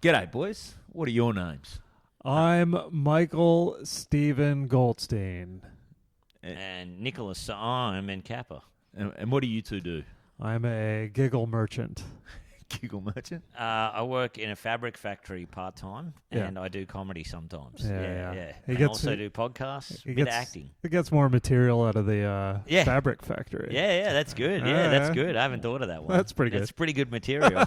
G'day, boys. What are your names? I'm Michael Stephen Goldstein. And Nicholas Syme and Kappa. And what do you two do? I'm a giggle merchant. Giggle merchant? I work in a fabric factory part-time, and I do comedy sometimes. Yeah. And also do podcasts, bit of acting. It gets more material out of the fabric factory. Yeah, that's good. Yeah, that's good. I haven't thought of that one. That's pretty good. That's pretty good material.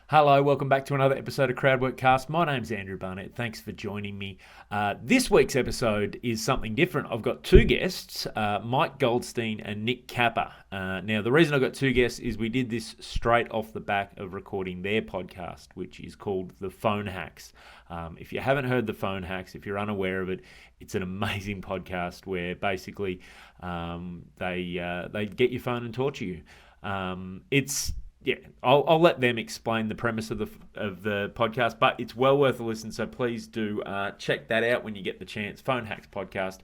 Hello, welcome back to another episode of Crowdworkcast. My name's Andrew Barnett. Thanks for joining me. This week's episode is something different. I've got two guests, Mike Goldstein and Nick Kappa. Now, the reason I've got two guests is we did this straight off the back of recording their podcast, which is called The Phone Hacks. If you haven't heard The Phone Hacks, if you're unaware of it, it's an amazing podcast where basically they get your phone and torture you. I'll let them explain the premise of the podcast, but it's well worth a listen, so please do check that out when you get the chance. Phone Hacks Podcast.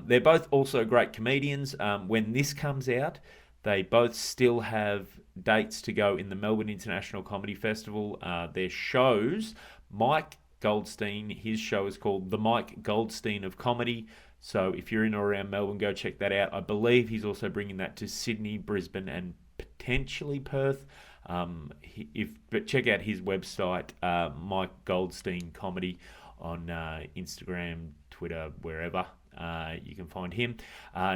They're both also great comedians. When this comes out, they both still have dates to go in the Melbourne International Comedy Festival. Their shows, Mike Goldstein, his show is called The Mike Goldstein of Comedy. So if you're in or around Melbourne, go check that out. I believe he's also bringing that to Sydney, Brisbane, and potentially Perth. But check out his website, Mike Goldstein Comedy, on Instagram, Twitter, wherever you can find him.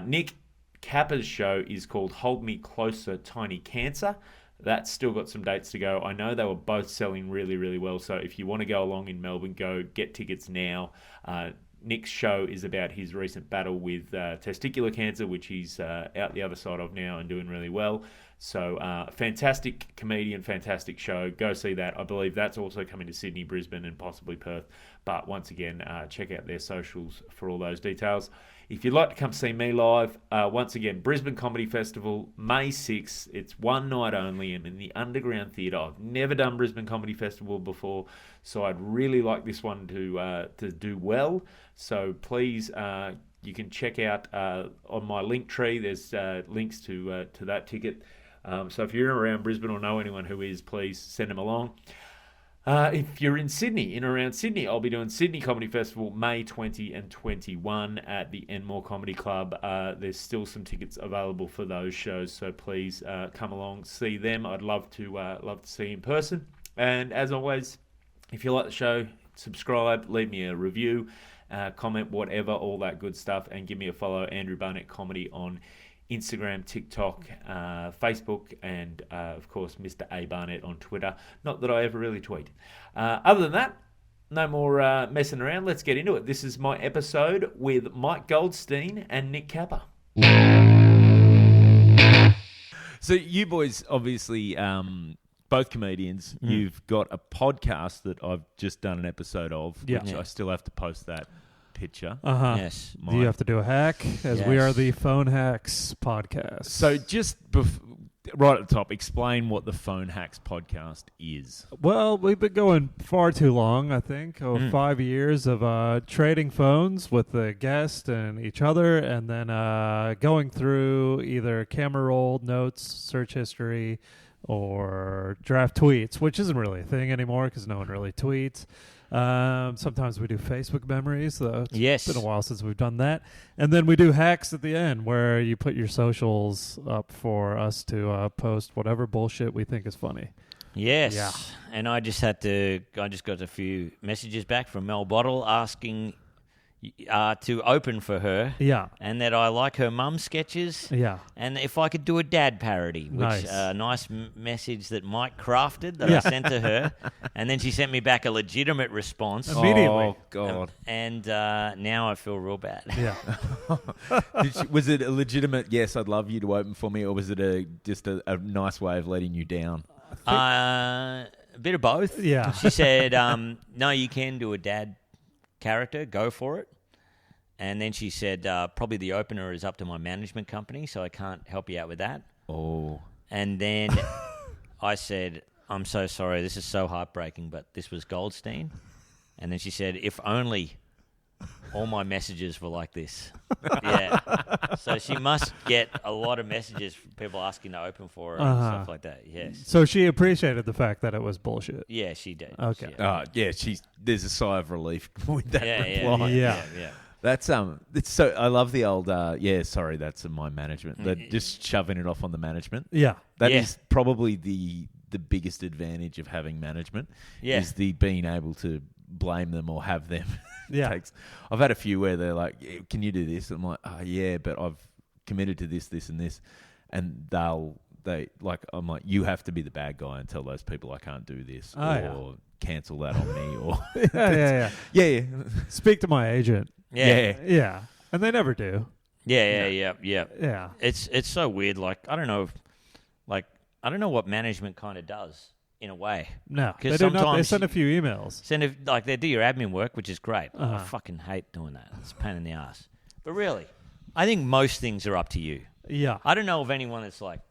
Nick Kappa's show is called Hold Me Closer, Tiny Cancer. That's still got some dates to go. I know they were both selling really, really well. So if you want to go along in Melbourne, go get tickets now. Nick's show is about his recent battle with testicular cancer, which he's out the other side of now and doing really well. So fantastic comedian, fantastic show. Go see that. I believe that's also coming to Sydney, Brisbane, and possibly Perth. But once again, check out their socials for all those details. If you'd like to come see me live, once again, Brisbane Comedy Festival, May 6th. It's one night only. I'm in the Underground Theatre. I've never done Brisbane Comedy Festival before, so I'd really like this one to do well. So please, you can check out on my link tree. There's links to that ticket. So if you're around Brisbane or know anyone who is, please send them along. If you're in Sydney, in or around Sydney, I'll be doing Sydney Comedy Festival May 20 and 21 at the Enmore Comedy Club. There's still some tickets available for those shows, so please come along, see them. I'd love to see you in person. And as always, if you like the show, subscribe, leave me a review, comment, whatever, all that good stuff, and give me a follow, Andrew Barnett Comedy, on Instagram, TikTok, Facebook, and of course Mr. A. Barnett on Twitter. Not that I ever really tweet. Other than that, no more messing around. Let's get into it. This is my episode with Mike Goldstein and Nick Kappa. So you boys, obviously, both comedians. You've got a podcast that I've just done an episode of, which I still have to post that picture. Yes. Do you have to do a hack? We are the Phone Hacks Podcast. So just right at the top, explain what the Phone Hacks Podcast is. Well, we've been going far too long, I think. 5 years of trading phones with the guest and each other, and then going through either camera roll, notes, search history, or draft tweets, which isn't really a thing anymore because no one really tweets. Sometimes we do Facebook memories, though. It's been a while since we've done that. And then we do hacks at the end where you put your socials up for us to post whatever bullshit we think is funny. Yes. Yeah. And I just got a few messages back from Mel Bottle asking to open for her. Yeah. And that I like her mum sketches. Yeah. And if I could do a dad parody, which nice message that Mike crafted that I sent to her. And then she sent me back a legitimate response. Immediately. Oh, God. And now I feel real bad. Yeah. Was it a legitimate, yes, I'd love you to open for me, or was it just a nice way of letting you down? A bit of both. Yeah. She said, no, you can do a dad character. Go for it. And then she said, probably the opener is up to my management company, so I can't help you out with that. Oh. And then I said, I'm so sorry, this is so heartbreaking, but this was Goldstein. And then she said, if only all my messages were like this. Yeah. So she must get a lot of messages from people asking to open for her and stuff like that. Yes. So she appreciated the fact that it was bullshit. Yeah, she did. Okay. There's a sigh of relief with that reply. Yeah. That's it's so I love the old sorry, that's my management. They're just shoving it off on the management. Yeah. That is probably the biggest advantage of having management is the being able to blame them or have them. I've had a few where they're like, can you do this? I'm like, oh yeah, but I've committed to this, this and this, and I'm like, you have to be the bad guy and tell those people I can't do this or cancel that on me or yeah. Speak to my agent. Yeah. And they never do. Yeah. It's so weird. Like I don't know what management kind of does in a way. No, they do not. They send a few emails. They do your admin work, which is great. I fucking hate doing that. It's a pain in the ass. But really, I think most things are up to you. Yeah. I don't know of anyone that's like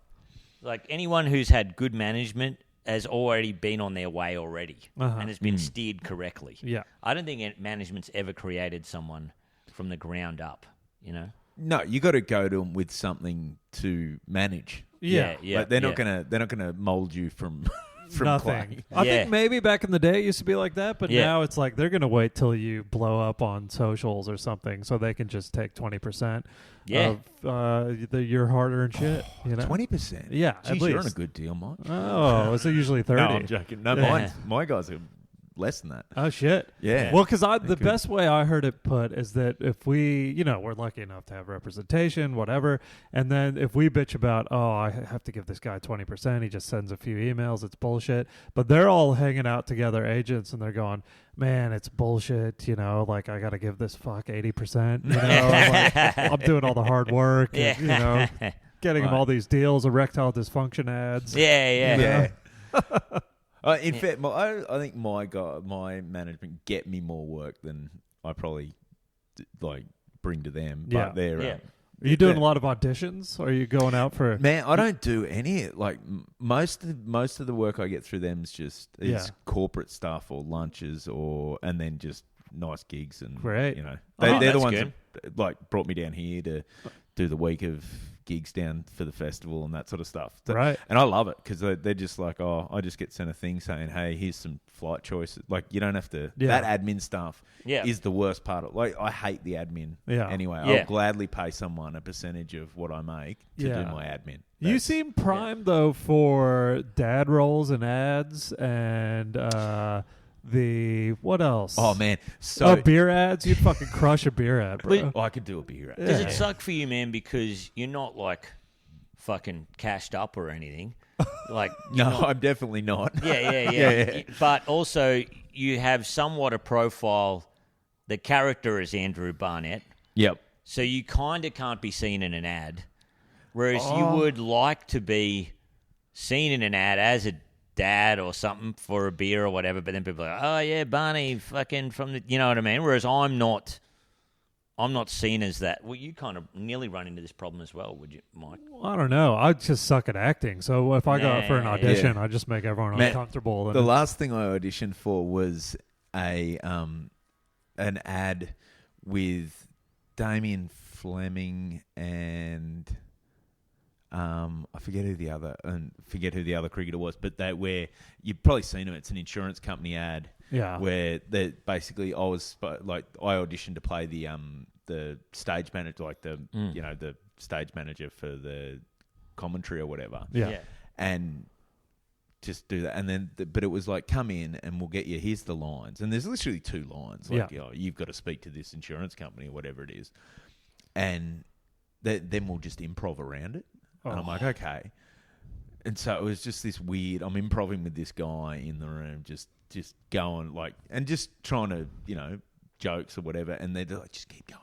anyone who's had good management has already been on their way already and has been steered correctly. Yeah. I don't think management's ever created someone from the ground up, you know? No, you got to go to them with something to manage. Yeah. Like they're not gonna mold you from nothing. clay. I think maybe back in the day it used to be like that, but now it's like they're gonna wait till you blow up on socials or something so they can just take 20% of your hard-earned shit. 20%. Yeah, Jeez, at least you're on a good deal, Mike. Oh, is it usually 30? No, I'm joking. No, my guys are less than that. Oh shit. Yeah. Well, because the best way I heard it put is that if we, we're lucky enough to have representation, whatever, and then if we bitch about, I have to give this guy 20%, he just sends a few emails, it's bullshit. But they're all hanging out together, agents, and they're going, man, it's bullshit. Like I got to give this fuck 80%. Like, I'm doing all the hard work. And, getting him all these deals, erectile dysfunction ads. Yeah. In fact, I think my management get me more work than I probably bring to them. But they're Are you doing a lot of auditions? Or are you going out for? Man, I don't do any. Most of the work I get through them is corporate stuff or lunches and then just nice gigs and great. They're the ones that brought me down here to do the week of gigs down for the festival and that sort of stuff. Right. And I love it because they're just like, I just get sent a thing saying, hey, here's some flight choices. Like, you don't have to... Yeah. That admin stuff is the worst part of... I hate the admin anyway. Yeah. I'll gladly pay someone a percentage of what I make to do my admin. You seem primed, though, for dad roles and ads and... what else? Oh, man. So beer ads? You'd fucking crush a beer ad, bro. I could do a beer ad. Does it suck for you, man, because you're not, fucking cashed up or anything? I'm definitely not. Yeah. But also, you have somewhat a profile. The character is Andrew Barnett. Yep. So you kind of can't be seen in an ad. Whereas you would like to be seen in an ad as a dad or something for a beer or whatever, but then people are like, oh yeah, Barney fucking from the, you know what I mean? Whereas I'm not seen as that. Well, you kind of nearly run into this problem as well, would you, Mike? Well, I don't know. I just suck at acting. So if I go out for an audition, I just make everyone uncomfortable. The last thing I auditioned for was an ad with Damien Fleming and I forget who the other cricketer was, but where you've probably seen him. It's an insurance company ad. Yeah. Where basically I auditioned to play the stage manager, the stage manager for the commentary or whatever. Yeah. And just do that, and then but it was like, come in and we'll get you. Here's the lines, and there's literally 2 lines. You've got to speak to this insurance company or whatever it is, and then we'll just improv around it. And I'm like, okay. And so it was just this weird, I'm improvising with this guy in the room, just going and just trying to, jokes or whatever. And they're like, just keep going.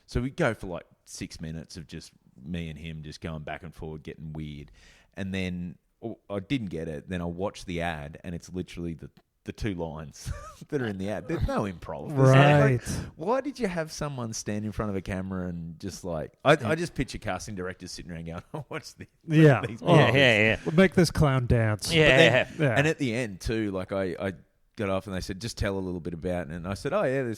So we go for 6 minutes of just me and him just going back and forward, getting weird. And then I didn't get it. Then I watched the ad and it's literally the 2 lines that are in the ad. There's no improv. Right. Why did you have someone stand in front of a camera and just I just picture casting directors sitting around going, oh, what's this? Yeah. We'll make this clown dance. Yeah. And at the end too, I got off and they said, just tell a little bit about it. And I said, oh, yeah.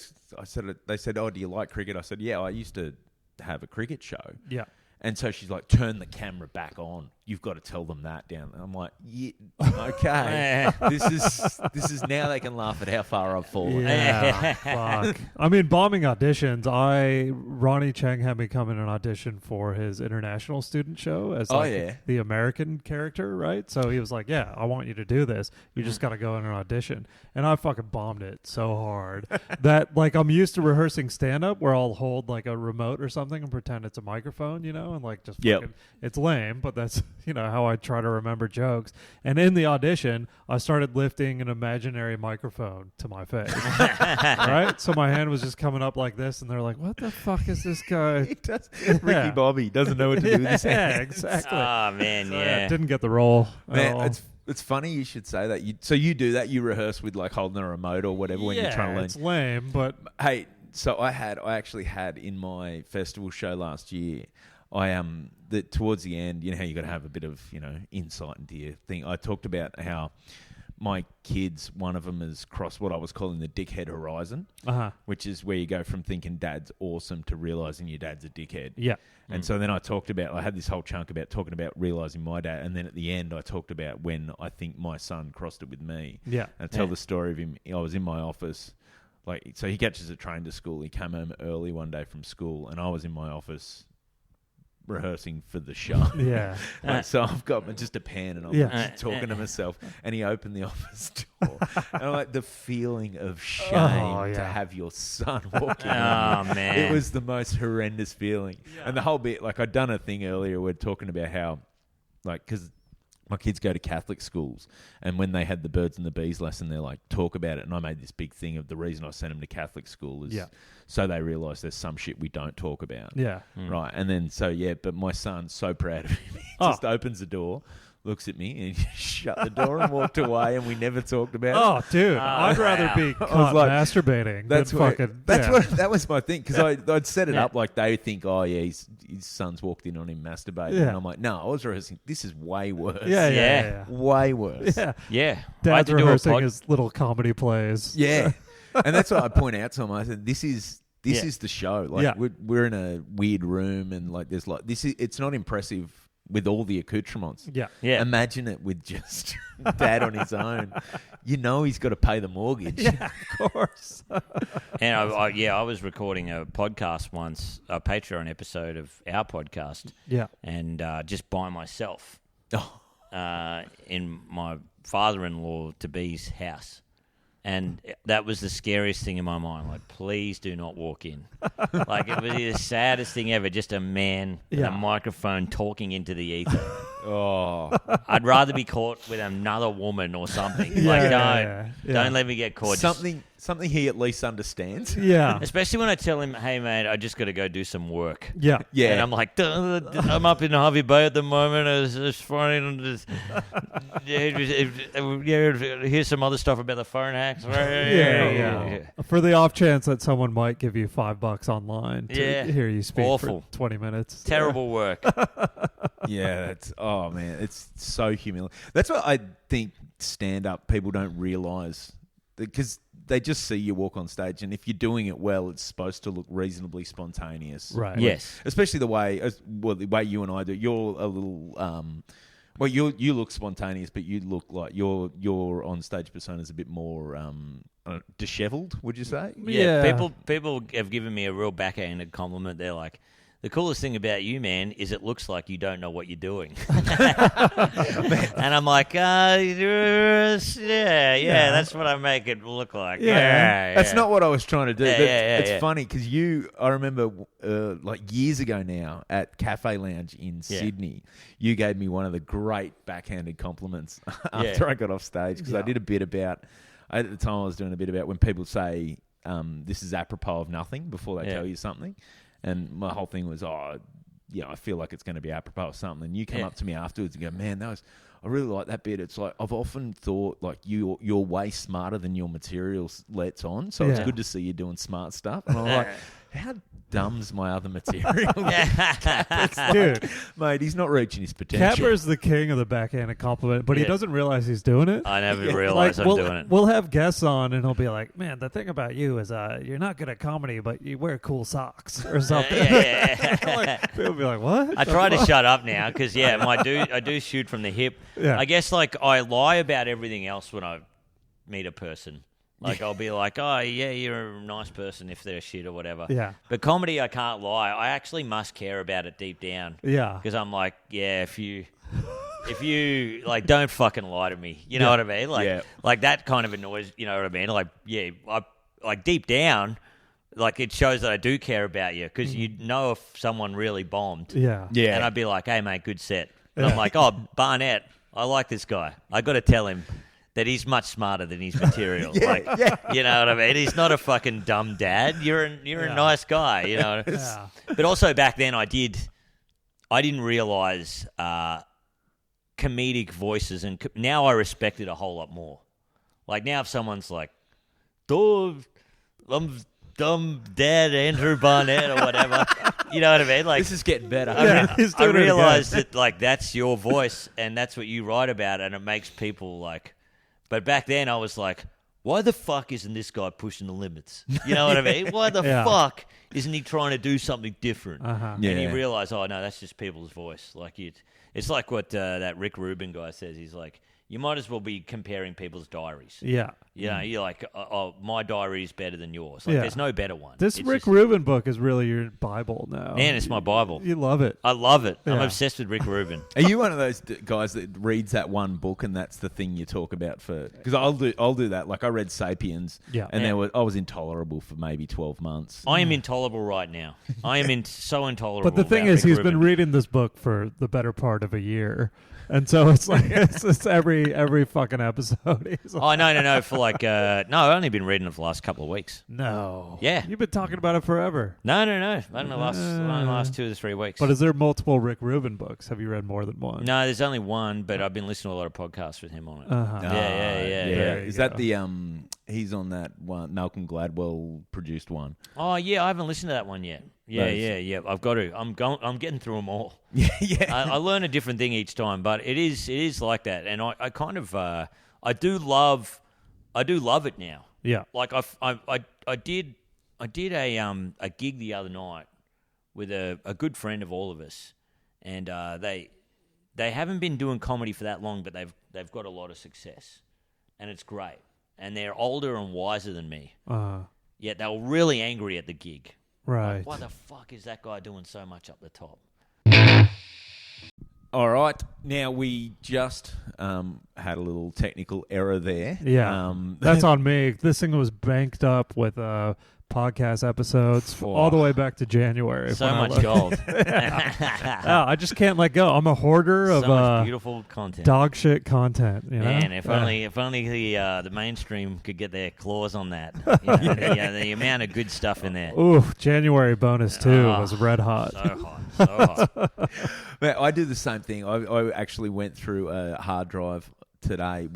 They said, oh, do you like cricket? I said, yeah, I used to have a cricket show. Yeah. And so she's like, turn the camera back on. You've got to tell them that down. And I'm like, yeah, okay. This is now they can laugh at how far I've fallen. Yeah, fuck. I mean, bombing auditions. Ronnie Cheng had me come in and audition for his international student show as the American character, right? So he was like, yeah, I want you to do this. You just got to go in and audition. And I fucking bombed it so hard that like I'm used to rehearsing stand-up where I'll hold like a remote or something and pretend it's a microphone, you know, and like just fucking, it's lame, but that's, you know, how I try to remember jokes. And in the audition, I started lifting an imaginary microphone to my face. Right? So my hand was just coming up like this, and they're like, what the fuck is this guy? Ricky Bobby doesn't know what to do with his hands. Yeah, exactly. Oh, man, So, yeah. didn't get the role. Man, it's funny you should say that. So you do that? You rehearse with like holding a remote or whatever when you're trying to learn? It's lame, but... Hey, so I actually had in my festival show last year, towards the end, you know how you got to have a bit of, you know, insight into your thing. I talked about how my kids, one of them has crossed what I was calling the dickhead horizon, which is where you go from thinking dad's awesome to realizing your dad's a dickhead. Yeah. And so then I had this whole chunk about talking about realizing my dad. And then at the end, I talked about when I think my son crossed it with me. Yeah. And I tell the story of him. I was in my office. Like, so he catches a train to school. He came home early one day from school, and I was in my office rehearsing for the show. Yeah. So I've got just a pen, and I'm just talking to myself. And he opened the office door, and I'm like, the feeling of shame to have your son walking. Oh, man. It was the most horrendous feeling. Yeah. And the whole bit, like I'd done a thing earlier. We're talking about how, like, because my kids go to Catholic schools, and when they had the birds and the bees lesson, they're like, talk about it. And I made this big thing of the reason I sent them to Catholic school is so they realise there's some shit we don't talk about. Yeah. Right. And then, but my son's so proud of him. He just opens the door, looks at me, and he shut the door and walked away, and we never talked about it. Oh, dude, I'd rather be caught masturbating that was my thing, because I'd set it up like they think, oh, yeah, his son's walked in on him masturbating. Yeah. And I'm like, no, I was rehearsing. This is way worse. Yeah. Way worse. Yeah. Dad's rehearsing his little comedy plays. Yeah. And that's what I point out to him. I said, this is the show. Like, we're in a weird room, and like there's like it's not impressive with all the accoutrements. Yeah. Imagine it with just dad on his own. You know he's got to pay the mortgage. Yeah, of course. And I was recording a podcast once, a Patreon episode of our podcast. Yeah. And just by myself in my father-in-law-to-be's house. And that was the scariest thing in my mind. Like, please do not walk in. Like, it was the saddest thing ever. Just a man with a microphone talking into the ether. I'd rather be caught with another woman or something. Don't let me get caught. Something he at least understands. Yeah. Especially when I tell him, hey, mate, I just got to go do some work. Yeah. And I'm like, I'm up in Harvey Bay at the moment. It's funny. Here's some other stuff about the phone hacks. Yeah. For the off chance that someone might give you $5 online to hear you speak for 20 minutes. Terrible work. Yeah. It's so humiliating. That's what I think stand-up people don't realise, because they just see you walk on stage, and if you're doing it well, it's supposed to look reasonably spontaneous. Right. Yes. Especially the way you and I do. You're a little... you look spontaneous, but you look like your on-stage persona is a bit more dishevelled, would you say? Yeah. People have given me a real backhanded compliment. They're like, the coolest thing about you, man, is it looks like you don't know what you're doing. And I'm like, that's what I make it look like. Yeah. That's not what I was trying to do. It's funny because I remember like years ago now at Cafe Lounge in Sydney, you gave me one of the great backhanded compliments after I got off stage, because I did a bit about, at the time I was doing a bit about when people say this is apropos of nothing before they tell you something. And my whole thing was, I feel like it's going to be apropos of something. And you come up to me afterwards and go, man, I really like that bit. It's like, I've often thought like you're way smarter than your material lets on. So it's good to see you doing smart stuff. And I'm like, dumbs my other material. Dude, Mate, he's not reaching his potential. Capper's the king of the backhanded compliment, but he doesn't realize he's doing it. I never realized I'm doing it. We'll have guests on, and he'll be like, "Man, the thing about you is you're not good at comedy, but you wear cool socks or something." Like, people be like, "What?" I try to shut up now because I do shoot from the hip. Yeah. I guess like I lie about everything else when I meet a person. Like I'll be like, oh yeah, you're a nice person if they're shit or whatever. Yeah. But comedy, I can't lie. I actually must care about it deep down. Yeah. Because I'm like, yeah, if you like, don't fucking lie to me. You know what I mean? Like that kind of annoys. You know what I mean? Like like deep down, like it shows that I do care about you because you know if someone really bombed. Yeah. Yeah. And I'd be like, hey mate, good set. And I'm like, oh Barnett, I like this guy. I got to tell him that he's much smarter than his material. You know what I mean? He's not a fucking dumb dad. You're a nice guy, you know. Yeah. But also back then I didn't realize comedic voices, and now I respect it a whole lot more. Like now if someone's like, I'm dumb dad Andrew Barnett or whatever, you know what I mean? Like This is getting better. I realized that like that's your voice and that's what you write about, and it makes people like. But back then I was like, why the fuck isn't this guy pushing the limits? You know what I mean? Why the fuck isn't he trying to do something different? And you realize, oh no, that's just people's voice. Like it's like what that Rick Rubin guy says. He's like, you might as well be comparing people's diaries. Yeah. You know, you're like, oh, my diary is better than yours. Like, there's no better one. This Rick Rubin book is really your Bible now. Man, it's my Bible. You love it. I love it. I'm obsessed with Rick Rubin. Are you one of those guys that reads that one book and that's the thing you talk about for? Because I'll do that. Like I read *Sapiens*, and I was intolerable for maybe 12 months. I am intolerable right now. I am so intolerable. But the thing is, he's been reading this book for the better part of a year. And so it's like it's every fucking episode. Oh no! For like no, I've only been reading it for the last couple of weeks. No, yeah, you've been talking about it forever. No. Only the last 2 to 3 weeks. But is there multiple Rick Rubin books? Have you read more than one? No, there's only one. But I've been listening to a lot of podcasts with him on it. Yeah. Is that the He's on that one, Malcolm Gladwell produced one. Oh yeah, I haven't listened to that one yet. Yeah. I've got to. I'm getting through them all. I learn a different thing each time, but it is like that, and I kind of I do love it now. Yeah. Like I did a gig the other night with a good friend of all of us, and they haven't been doing comedy for that long, but they've got a lot of success, and it's great. And they're older and wiser than me. Yet they were really angry at the gig. Right. Like, why the fuck is that guy doing so much up the top? All right. Now, we just had a little technical error there. Yeah. That's on me. This thing was banked up with podcast episodes all the way back to January. So much gold. I just can't let go. I'm a hoarder of much beautiful content. Dog shit content. You know? Man, if only the mainstream could get their claws on that. You know, the amount of good stuff in there. Ooh, January bonus 2 was red hot. So hot. Man, I do the same thing. I actually went through a hard drive today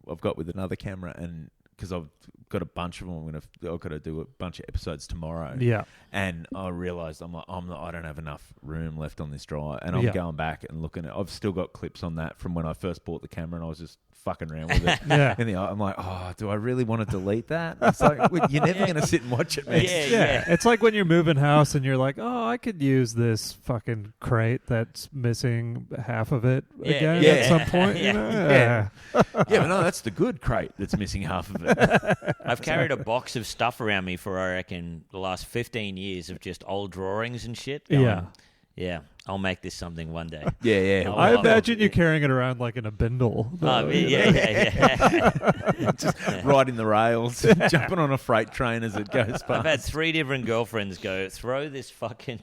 I've got with another camera, and because I've got a bunch of them, I've got to do a bunch of episodes tomorrow. Yeah, and I realised I don't have enough room left on this drive, and I'm going back and looking at. I've still got clips on that from when I first bought the camera, and I was just fucking around with it. I'm like, oh, do I really want to delete that? It's like you're never going to sit and watch it, man. Yeah. It's like when you're moving house and you're like, oh, I could use this fucking crate that's missing half of it again at some point. You know? But no, that's the good crate that's missing half of it. I've carried a box of stuff around me for, I reckon, the last 15 years of just old drawings and shit. Yeah, I'll make this something one day. Yeah. I imagine you carrying it around like in a bindle. Just riding the rails, jumping on a freight train as it goes past. I've had 3 different girlfriends go, throw this fucking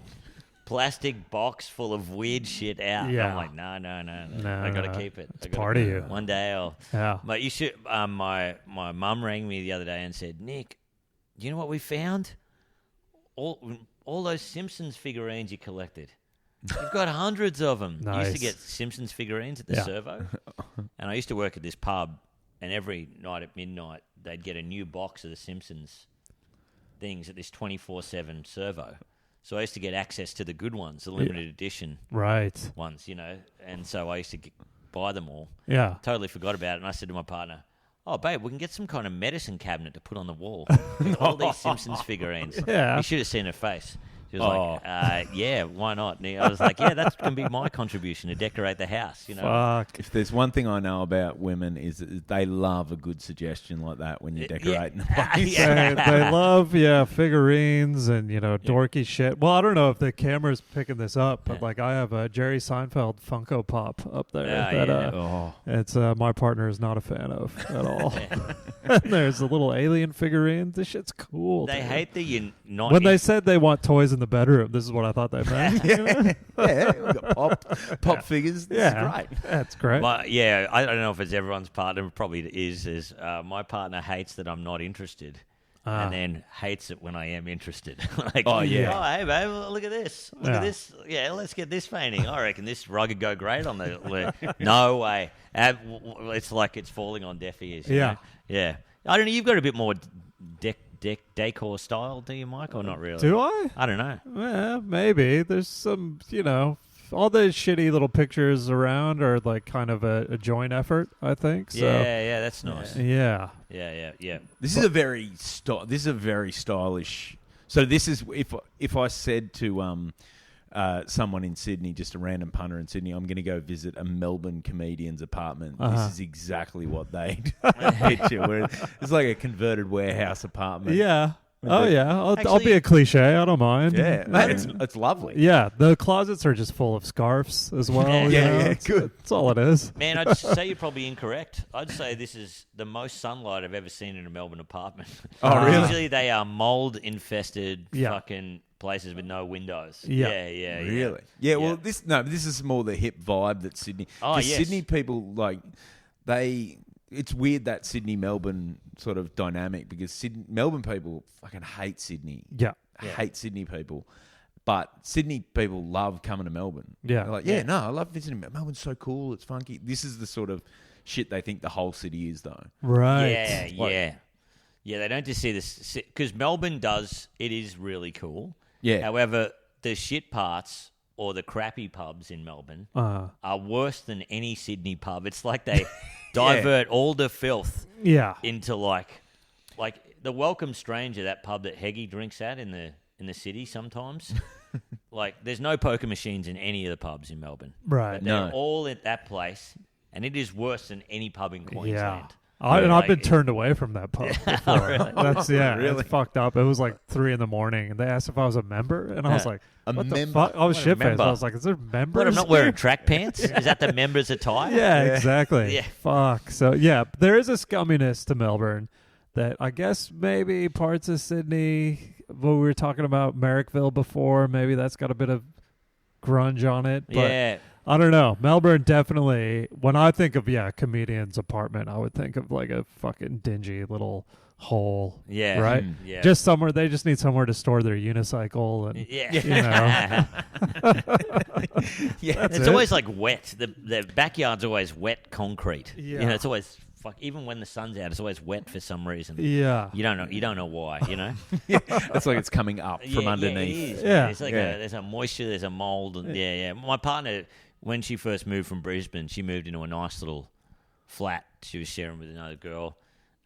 plastic box full of weird shit out. Yeah. I'm like, no. I got to keep it. It's part of you. One day I'll... Yeah. But you should... my mum rang me the other day and said, Nick, do you know what we found? All those Simpsons figurines you collected. You've got hundreds of them. Nice. I used to get Simpsons figurines at the servo. And I used to work at this pub, and every night at midnight, they'd get a new box of the Simpsons things at this 24/7 servo. So I used to get access to the good ones, the limited edition Right. ones, and so I used to buy them all. Yeah. Totally forgot about it, and I said to my partner, "Oh, babe, we can get some kind of medicine cabinet to put on the wall. All these Simpsons figurines." Yeah. You should have seen her face. She was like, "Yeah, why not?" And I was like, "Yeah, that's going to be my contribution to decorate the house." Fuck. If there's one thing I know about women is that they love a good suggestion like that when you're decorating the place. They love, figurines and, dorky shit. Well, I don't know if the camera's picking this up, but like I have a Jerry Seinfeld Funko Pop up there it's my partner is not a fan of at all. And there's a little alien figurine. This shit's cool. They dude. hate that you're not. When they said they want toys in the bedroom, this is what I thought they meant. We've got pop figures. This is great. That's great. I don't know if it's everyone's partner. Probably it is my partner hates that I'm not interested. And then hates it when I am interested. Like, oh, hey, babe, look at this. Look at this. Yeah, let's get this painting. I reckon this rug would go great on the... No way. It's like it's falling on deaf ears. Yeah. Yeah. I don't know. You've got a bit more decor style, do you, Mike, or not really? Do I? I don't know. Yeah, maybe. There's some, all the shitty little pictures around are like kind of a joint effort, I think. So, yeah, that's nice. Yeah. Yeah. This is a very stylish. So this is if I said to someone in Sydney, just a random punter in Sydney, I'm going to go visit a Melbourne comedian's apartment. This is exactly what they'd picture. Where it's like a converted warehouse apartment. Yeah. I'll be a cliche. I don't mind. Yeah, it's lovely. Yeah, the closets are just full of scarves as well. Good. That's all it is. Man, I'd say you're probably incorrect. I'd say this is the most sunlight I've ever seen in a Melbourne apartment. Oh, really? Usually they are mold-infested fucking places with no windows. Yeah. Really? Yeah. Well, this is more the hip vibe that Sydney. Oh, yes. Sydney people It's weird that Sydney-Melbourne sort of dynamic because Melbourne people fucking hate Sydney. Yeah. Hate Sydney people. But Sydney people love coming to Melbourne. Yeah. They're like, I love visiting Melbourne's so cool, it's funky. This is the sort of shit they think the whole city is, though. Right. Yeah, they don't just see this... Because Melbourne it is really cool. Yeah. However, the shit parts... or the crappy pubs in Melbourne are worse than any Sydney pub. It's like they divert all the filth into like the Welcome Stranger, that pub that Heggie drinks at in the city sometimes. Like there's no poker machines in any of the pubs in Melbourne. Right. But they're all at that place, and it is worse than any pub in Queensland. I've been turned away from that pub before. Really? That's it's fucked up. It was like 3 a.m, and they asked if I was a member, and I was like, "What the fuck?" I was shit faced. I was like, "Is there members?" But I'm not wearing track pants. Is that the members' attire? Yeah, exactly. Yeah. Fuck. So there is a scumminess to Melbourne that I guess maybe parts of Sydney. What we were talking about Marrickville before, maybe that's got a bit of grunge on it. But I don't know. Melbourne definitely, when I think of, comedian's apartment, I would think of like a fucking dingy little hole. Yeah. Right? Yeah. Just somewhere, they just need somewhere to store their unicycle. And, It's always like wet. The backyard's always wet concrete. Yeah. It's always even when the sun's out, it's always wet for some reason. Yeah. You don't know why, It's like it's coming up from underneath. It is. Yeah. It's like there's a moisture, there's a mold. And My partner, when she first moved from Brisbane, she moved into a nice little flat she was sharing with another girl.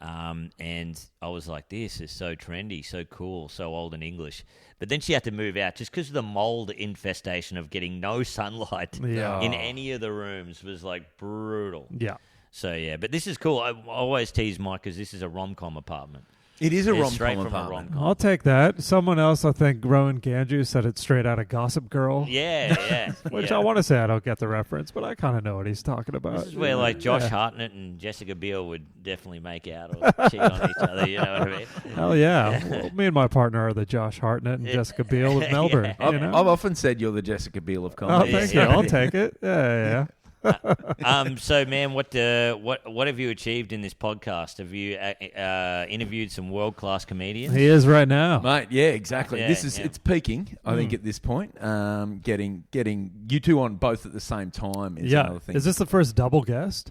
And I was like, this is so trendy, so cool, so old and English. But then she had to move out just because of the mold infestation of getting no sunlight in any of the rooms was like brutal. Yeah. So, but this is cool. I always tease Mike because this is a rom-com apartment. It is a It's straight rom-com from a apartment. rom-com. I'll take that. Someone else, I think, Rowan Ganju said it's straight out of Gossip Girl. Yeah. Which I want to say I don't get the reference, but I kind of know what he's talking about. This is where like Josh Hartnett and Jessica Biel would definitely make out or cheat on each other. You know what I mean? Hell yeah. Well, me and my partner are the Josh Hartnett and Jessica Biel of Melbourne. I've often said you're the Jessica Biel of Oh, comedy. thank you. I'll take it. Yeah. So, man, what have you achieved in this podcast? Have you interviewed some world-class comedians? He is right now. Mate, yeah, exactly. Yeah, It's peaking, I think, at this point. Getting you two on both at the same time is another thing. Is this the first double guest?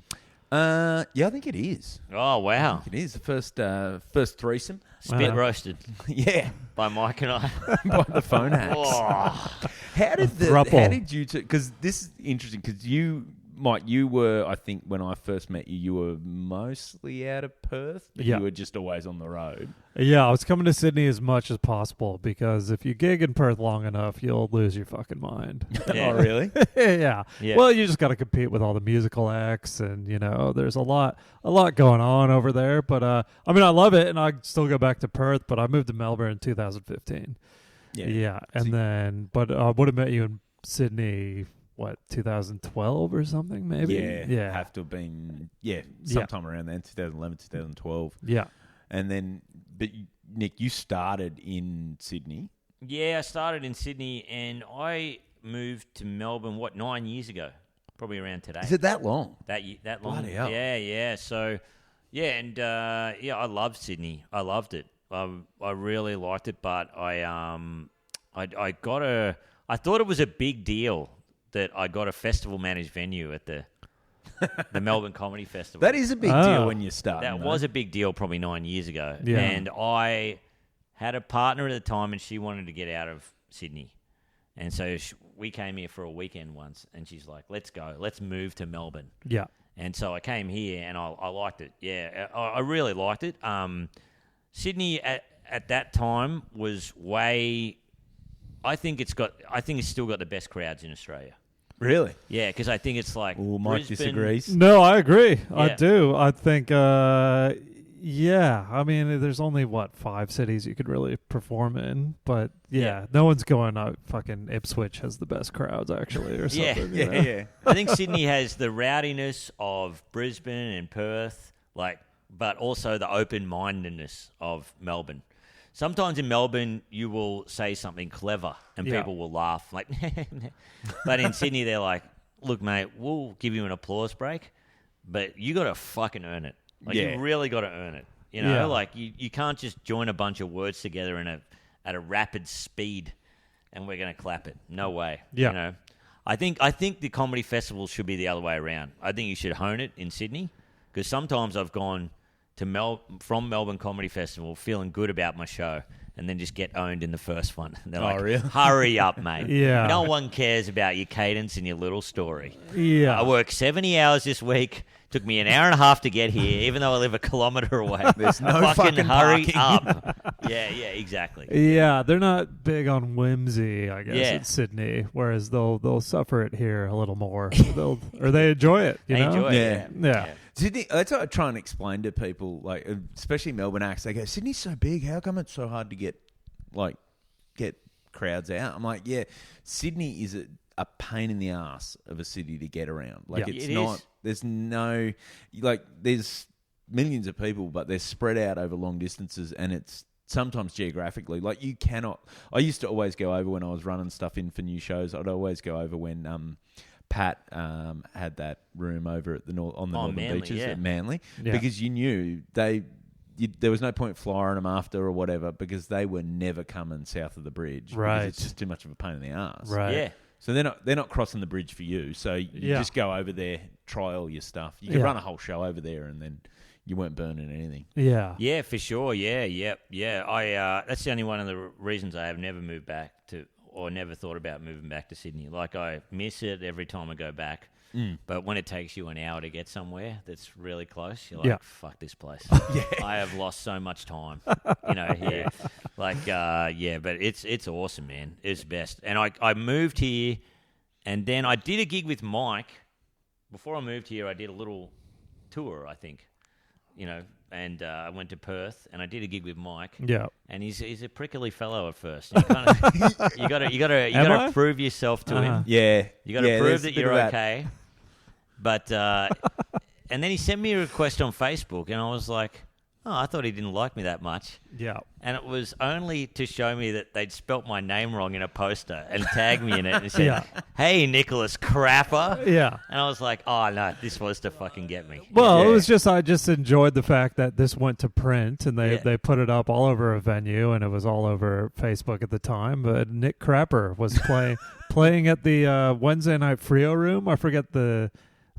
Yeah, I think it is. Oh, wow. I think it is the first threesome. Spit roasted Yeah, by Mike and I. by the phone hacks. Oh. How Thruple. did you two? Because this is interesting. Because you, Mike, you were, I think, when I first met you, you were mostly out of Perth. But Yeah. you were just always on the road. Yeah, I was coming to Sydney as much as possible because if you gig in Perth long enough, you'll lose your fucking mind. Yeah. Oh, really? Yeah. Yeah. Well, you just got to compete with all the musical acts, and there's a lot going on over there. But I mean, I love it, and I still go back to Perth. But I moved to Melbourne in 2015. Yeah, and then I would have met you in Sydney. What, 2012 or something? Maybe. Yeah. Have to have been sometime around then, 2011, 2012. Yeah. And then, but Nick, you started in Sydney. Yeah, I started in Sydney and I moved to Melbourne, 9 years ago? Probably around today. Is it that long? That long? Bloody hell. Yeah. So, yeah, and I loved Sydney. I loved it. I really liked it, but I thought it was a big deal that I got a festival managed venue at the Melbourne Comedy Festival. That is a big deal when you start. That was a big deal probably 9 years ago. Yeah. And I had a partner at the time and she wanted to get out of Sydney. And so we came here for a weekend once and she's like, let's go. Let's move to Melbourne. Yeah. And so I came here and I liked it. Yeah, I really liked it. Sydney at that time was I think it's still got the best crowds in Australia. Really? Yeah, because I think it's like Mike Brisbane. disagrees. No, I agree. I Yeah. do. I think, yeah. I mean, there's only, 5 cities you could really perform in. But, yeah. No one's going out. Fucking Ipswich has the best crowds, actually, or Yeah. something. you know? Yeah. I think Sydney has the rowdiness of Brisbane and Perth, but also the open-mindedness of Melbourne. Sometimes in Melbourne, you will say something clever and people will laugh. But in Sydney, they're like, look, mate, we'll give you an applause break, but you got to fucking earn it. You really got to earn it. You can't just join a bunch of words together at a rapid speed and we're going to clap it. No way. Yeah. I think the comedy festival should be the other way around. I think you should hone it in Sydney because sometimes I've gone from Melbourne Comedy Festival feeling good about my show and then just get owned in the first one. And they're like, really? hurry up, mate. Yeah. No one cares about your cadence and your little story. Yeah. I worked 70 hours this week. Took me an hour and a half to get here, even though I live a kilometre away. There's no fucking hurry parking. up. Yeah, exactly. Yeah, they're not big on whimsy, I guess, Yeah. in Sydney, whereas they'll suffer it here a little more. Or they enjoy it, They know? enjoy Yeah. it. Yeah. Sydney, that's what I try and explain to people, especially Melbourne acts. They go, Sydney's so big. How come it's so hard to get crowds out? I'm like, yeah, Sydney is a pain in the ass of a city to get around. It's It not. is. There's no there's millions of people, but they're spread out over long distances, and it's sometimes geographically. You cannot. I used to always go over when I was running stuff in for new shows. I'd always go over when Pat had that room over at the northern Manly, beaches yeah. at Manly, Yeah. because you knew there was no point flying them after or whatever, because they were never coming south of the bridge. Right. Because it's just too much of a pain in the ass. Right. Yeah. So they're not crossing the bridge for you. So you just go over there, try all your stuff. You can run a whole show over there, and then you weren't burning anything. Yeah. Yeah, for sure. Yeah. I that's the only one of the reasons I have never moved back to, or never thought about moving back to Sydney. I miss it every time I go back. But when it takes you an hour to get somewhere that's really close, you're like, fuck this place. I have lost so much time, here. But it's awesome, man. It's best. And I moved here, and then I did a gig with Mike. Before I moved here, I did a little tour, I think, and I went to Perth, and I did a gig with Mike. Yeah. And he's a prickly fellow at first. You gotta prove yourself to him. Yeah. You got to prove there's a that bit you're of that. okay. But and then he sent me a request on Facebook, and I was like, oh, I thought he didn't like me that much. Yeah. And it was only to show me that they'd spelt my name wrong in a poster and tagged me in it and said, hey, Nicholas Crapper. Yeah. And I was like, oh, no, this was to fucking get me. Well, Yeah. it was just I just enjoyed the fact that this went to print and they put it up all over a venue, and it was all over Facebook at the time. But Nick Crapper was playing at the Wednesday night Frio room. I forget the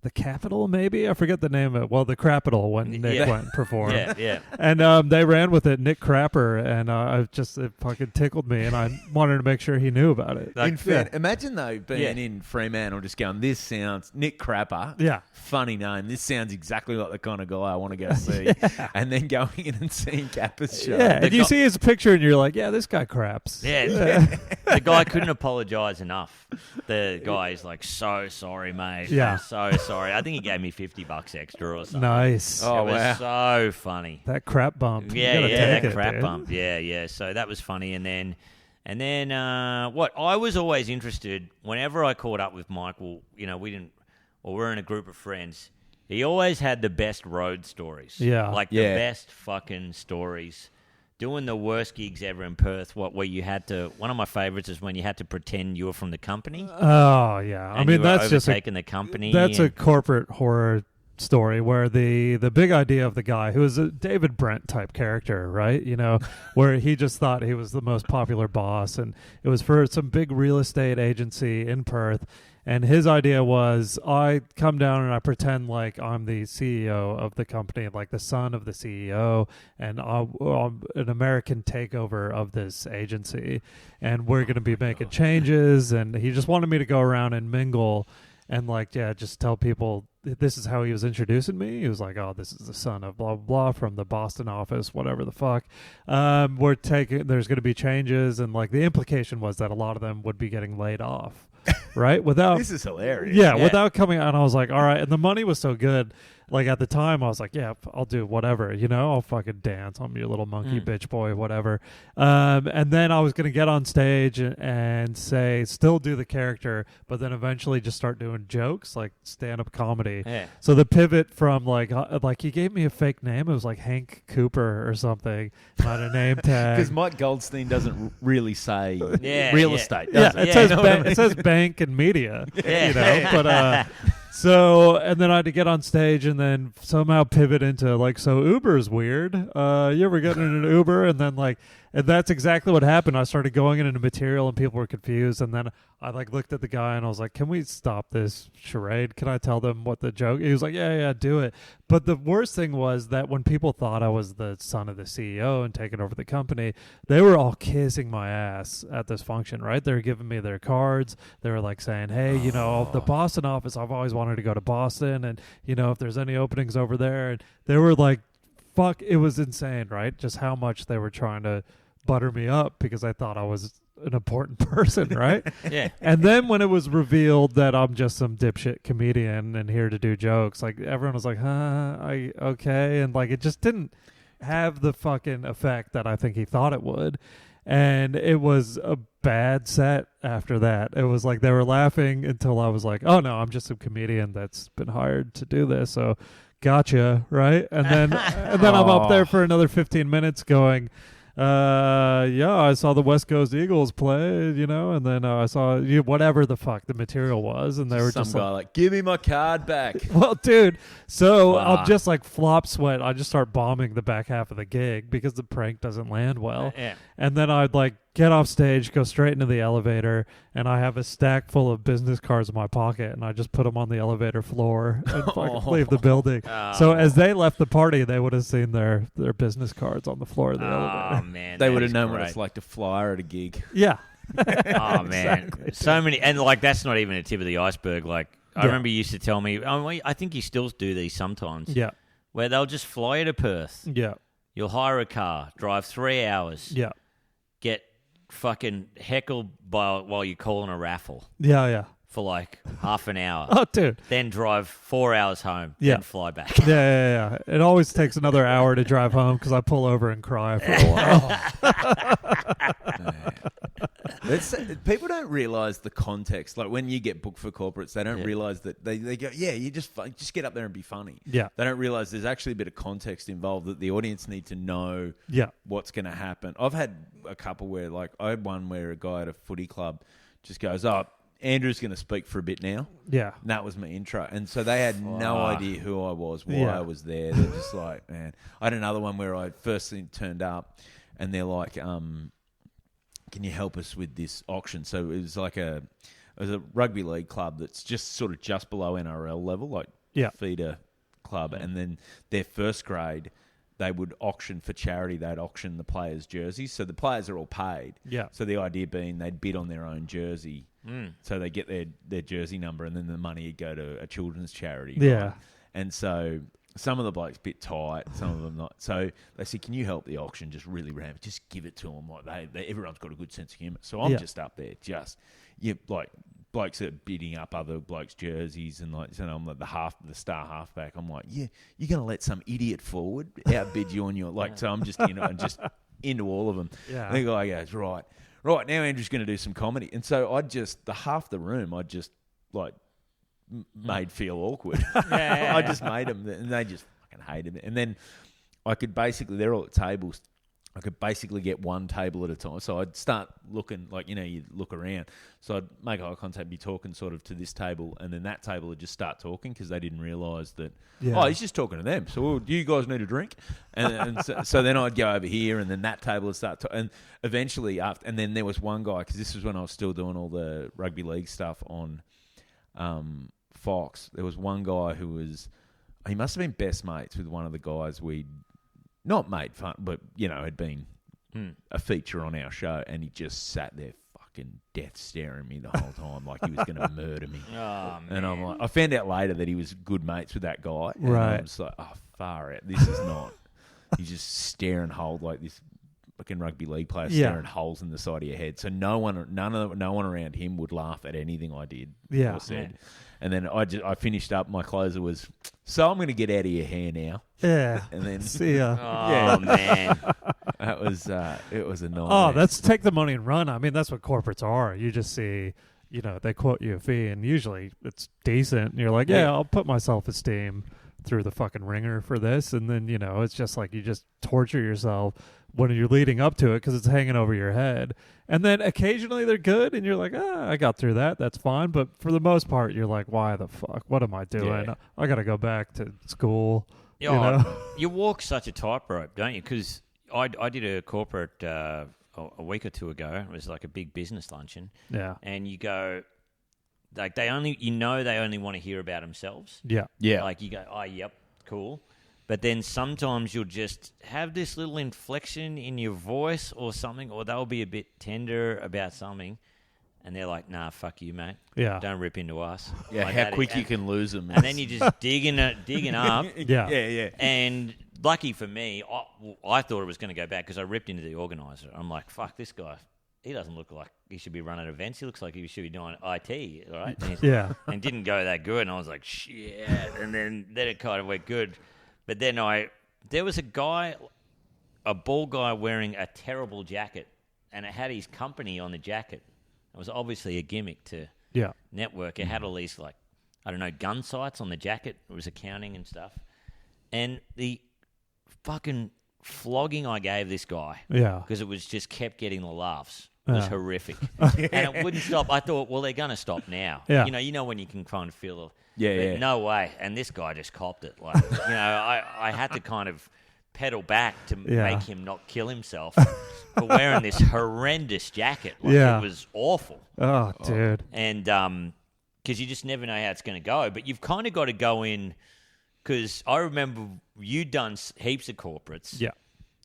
the Capitol, maybe? I forget the name of it. Well, the Crapitol when Nick went and performed. Yeah. And they ran with it, Nick Crapper, and it fucking tickled me, and I wanted to make sure he knew about it. In fact, imagine though being in Fremantle just going, this sounds, Nick Crapper, funny name, this sounds exactly like the kind of guy I want to go see. And then going in and seeing Kappa's show. Yeah, and you see his picture and you're like, yeah, this guy craps. Yeah. The guy couldn't apologise enough. The guy is like, so sorry, mate. Yeah. I'm so sorry. I think he gave me $50 extra or something. Nice. It was so funny. That crap bump. That crap bump. Yeah. So that was funny. And then what I was always interested, whenever I caught up with Michael, we're in a group of friends, he always had the best road stories. Yeah. Like the best fucking stories. Doing the worst gigs ever in Perth, where you had to... One of my favourites is when you had to pretend you were from the company. Oh, yeah. I mean, that's just... the company. That's a corporate horror story where the big idea of the guy, who was a David Brent type character, right? Where he just thought he was the most popular boss, and it was for some big real estate agency in Perth. And his idea was, I come down and I pretend like I'm the CEO of the company, like the son of the CEO, and I'm an American takeover of this agency. And we're going to be making changes. And he just wanted me to go around and mingle and just tell people this is how he was introducing me. He was like, oh, this is the son of blah, blah, blah from the Boston office, whatever the fuck. There's going to be changes. And the implication was that a lot of them would be getting laid off. Right? This is hilarious. Yeah, without coming out. And I was like, all right. And the money was so good. At the time, I was like, yeah, I'll do whatever. I'll fucking dance. I'm your little monkey bitch boy, whatever. And then I was going to get on stage and say, still do the character, but then eventually just start doing jokes, like stand-up comedy. Yeah. So the pivot from, he gave me a fake name. It was like Hank Cooper or something, not a name tag. Because Mike Goldstein doesn't really say real estate, does it? It says bank and media, but... So, and then I had to get on stage and then somehow pivot into so Uber's weird. You ever get in an Uber? And then and that's exactly what happened. I started going into material and people were confused. And then I looked at the guy and I was like, can we stop this charade? Can I tell them what the joke? He was like, yeah, do it. But the worst thing was that when people thought I was the son of the CEO and taking over the company, they were all kissing my ass at this function, right? They were giving me their cards. They were saying, hey, the Boston office, I've always wanted to go to Boston. And, if there's any openings over there. And they were fuck, it was insane, right? Just how much they were trying to butter me up because I thought I was an important person, right? Yeah. And then when it was revealed that I'm just some dipshit comedian and here to do jokes, everyone was like, okay. And it just didn't have the fucking effect that I think he thought it would. And it was a bad set after that. It was they were laughing until I was like, oh no, I'm just a comedian that's been hired to do this. So gotcha, right? And then I'm up there for another 15 minutes going, I saw the West Coast Eagles play, and then I saw whatever the fuck the material was, and they were just guy give me my card back. Well, dude, so I'll just flop sweat. I just start bombing the back half of the gig because the prank doesn't land well. Yeah. And then I'd get off stage, go straight into the elevator, and I have a stack full of business cards in my pocket, and I just put them on the elevator floor and fucking leave the building. So as they left the party, they would have seen their business cards on the floor of the elevator. Oh, man. They would have known what it's like to fly at a gig. Yeah. Oh, man. Exactly. So many. And, that's not even the tip of the iceberg. I remember you used to tell me, I think you still do these sometimes. Yeah. Where they'll just fly you to Perth. Yeah. You'll hire a car, drive 3 hours. Yeah. Get fucking heckled while you're calling a raffle. Yeah. For half an hour. Oh, dude. Then drive 4 hours home. Yeah. Then fly back. Yeah. It always takes another hour to drive home because I pull over and cry for a while. People don't realise the context. When you get booked for corporates, they don't realise that they go, you just get up there and be funny. Yeah. They don't realise there's actually a bit of context involved that the audience need to know what's going to happen. I've had a couple where, I had one where a guy at a footy club just goes, Andrew's going to speak for a bit now. Yeah. And that was my intro. And so they had no idea who I was, why I was there. They're just man. I had another one where I first turned up and they're like, can you help us with this auction? So it was a There's a rugby league club that's just sort of just below NRL level, like feeder club, and then their first grade, they would auction for charity. They'd auction the players' jerseys, so the players are all paid. Yeah. So the idea being they'd bid on their own jersey, so they get their jersey number, and then the money would go to a children's charity. Yeah. Right? And so some of the blokes a bit tight, some of them not. So they said, "Can you help the auction? Just really ram it. Just give it to them. Like everyone's got a good sense of humour." So I'm just up there, like blokes are bidding up other blokes' jerseys, and like, so I'm like the star halfback. I'm like, yeah, you're gonna let some idiot forward outbid you on your like. So I'm just just into all of them. Yeah. And the guy goes, right now Andrew's gonna do some comedy, and so the half the room I just like made feel awkward. I just made them, and they just fucking hated it. And then I could basically, they're all at tables. I could basically get one table at a time. So I'd start looking, like, you look around. So I'd make eye contact, be talking sort of to this table, and then that table would just start talking because they didn't realise that, he's just talking to them. So, well, do you guys need a drink? And so then I'd go over here, and then that table would start and eventually and then there was one guy, because this was when I was still doing all the rugby league stuff on Fox. There was one guy he must have been best mates with one of the guys we'd not made fun, but, had been a feature on our show, and he just sat there fucking death staring me the whole time like he was going to murder me. Oh, man. And I'm like, I found out later that he was good mates with that guy. And Right. I was like, oh, far out. This is not. He's just staring holes like this fucking rugby league player staring holes in the side of your head. So no one around him would laugh at anything I did or said. Yeah. And then I finished up. My closer was, so I'm going to get out of your hair now. Yeah. And then See ya. Oh, man. that was it was a nightmare. Oh, that's take the money and run. I mean, that's what corporates are. You just see, they quote you a fee, and usually it's decent. And you're like, yeah, I'll put my self-esteem through the fucking ringer for this. And then, it's just like you just torture yourself when you're leading up to it because it's hanging over your head. And then occasionally they're good, and you're like, I got through that. That's fine. But for the most part, you're like, why the fuck? What am I doing? Yeah. I got to go back to school. You walk such a tightrope, don't you? Because I did a corporate a week or two ago. It was like a big business luncheon. Yeah. And you go, like, they only want to hear about themselves. Yeah. Yeah. Like, you go, oh, yep, cool. But then sometimes you'll just have this little inflection in your voice or something, or they'll be a bit tender about something, and they're like, nah, fuck you, mate. Yeah. Don't rip into us. Yeah, like how that. quick you can lose them. And then you just digging up. Yeah. And lucky for me, I thought it was going to go bad because I ripped into the organizer. I'm like, fuck, this guy, he doesn't look like he should be running events. He looks like he should be doing IT, right? Yeah. And didn't go that good. And I was like, shit. And then it kind of went good. But then there was a bald guy wearing a terrible jacket, and it had his company on the jacket. It was obviously a gimmick to network. It had all these, like, I don't know, gun sights on the jacket. It was accounting and stuff. And the fucking flogging I gave this guy, because it was just kept getting the laughs, was horrific. And it wouldn't stop. I thought, well, they're going to stop now. Yeah. You know when you can kind of feel it. Yeah. No way. And this guy just copped it. Like, I had to kind of pedal back to make him not kill himself for wearing this horrendous jacket. Like, it was awful. Oh, dude. And because you just never know how it's going to go. But you've kind of got to go in, because I remember you'd done heaps of corporates. Yeah.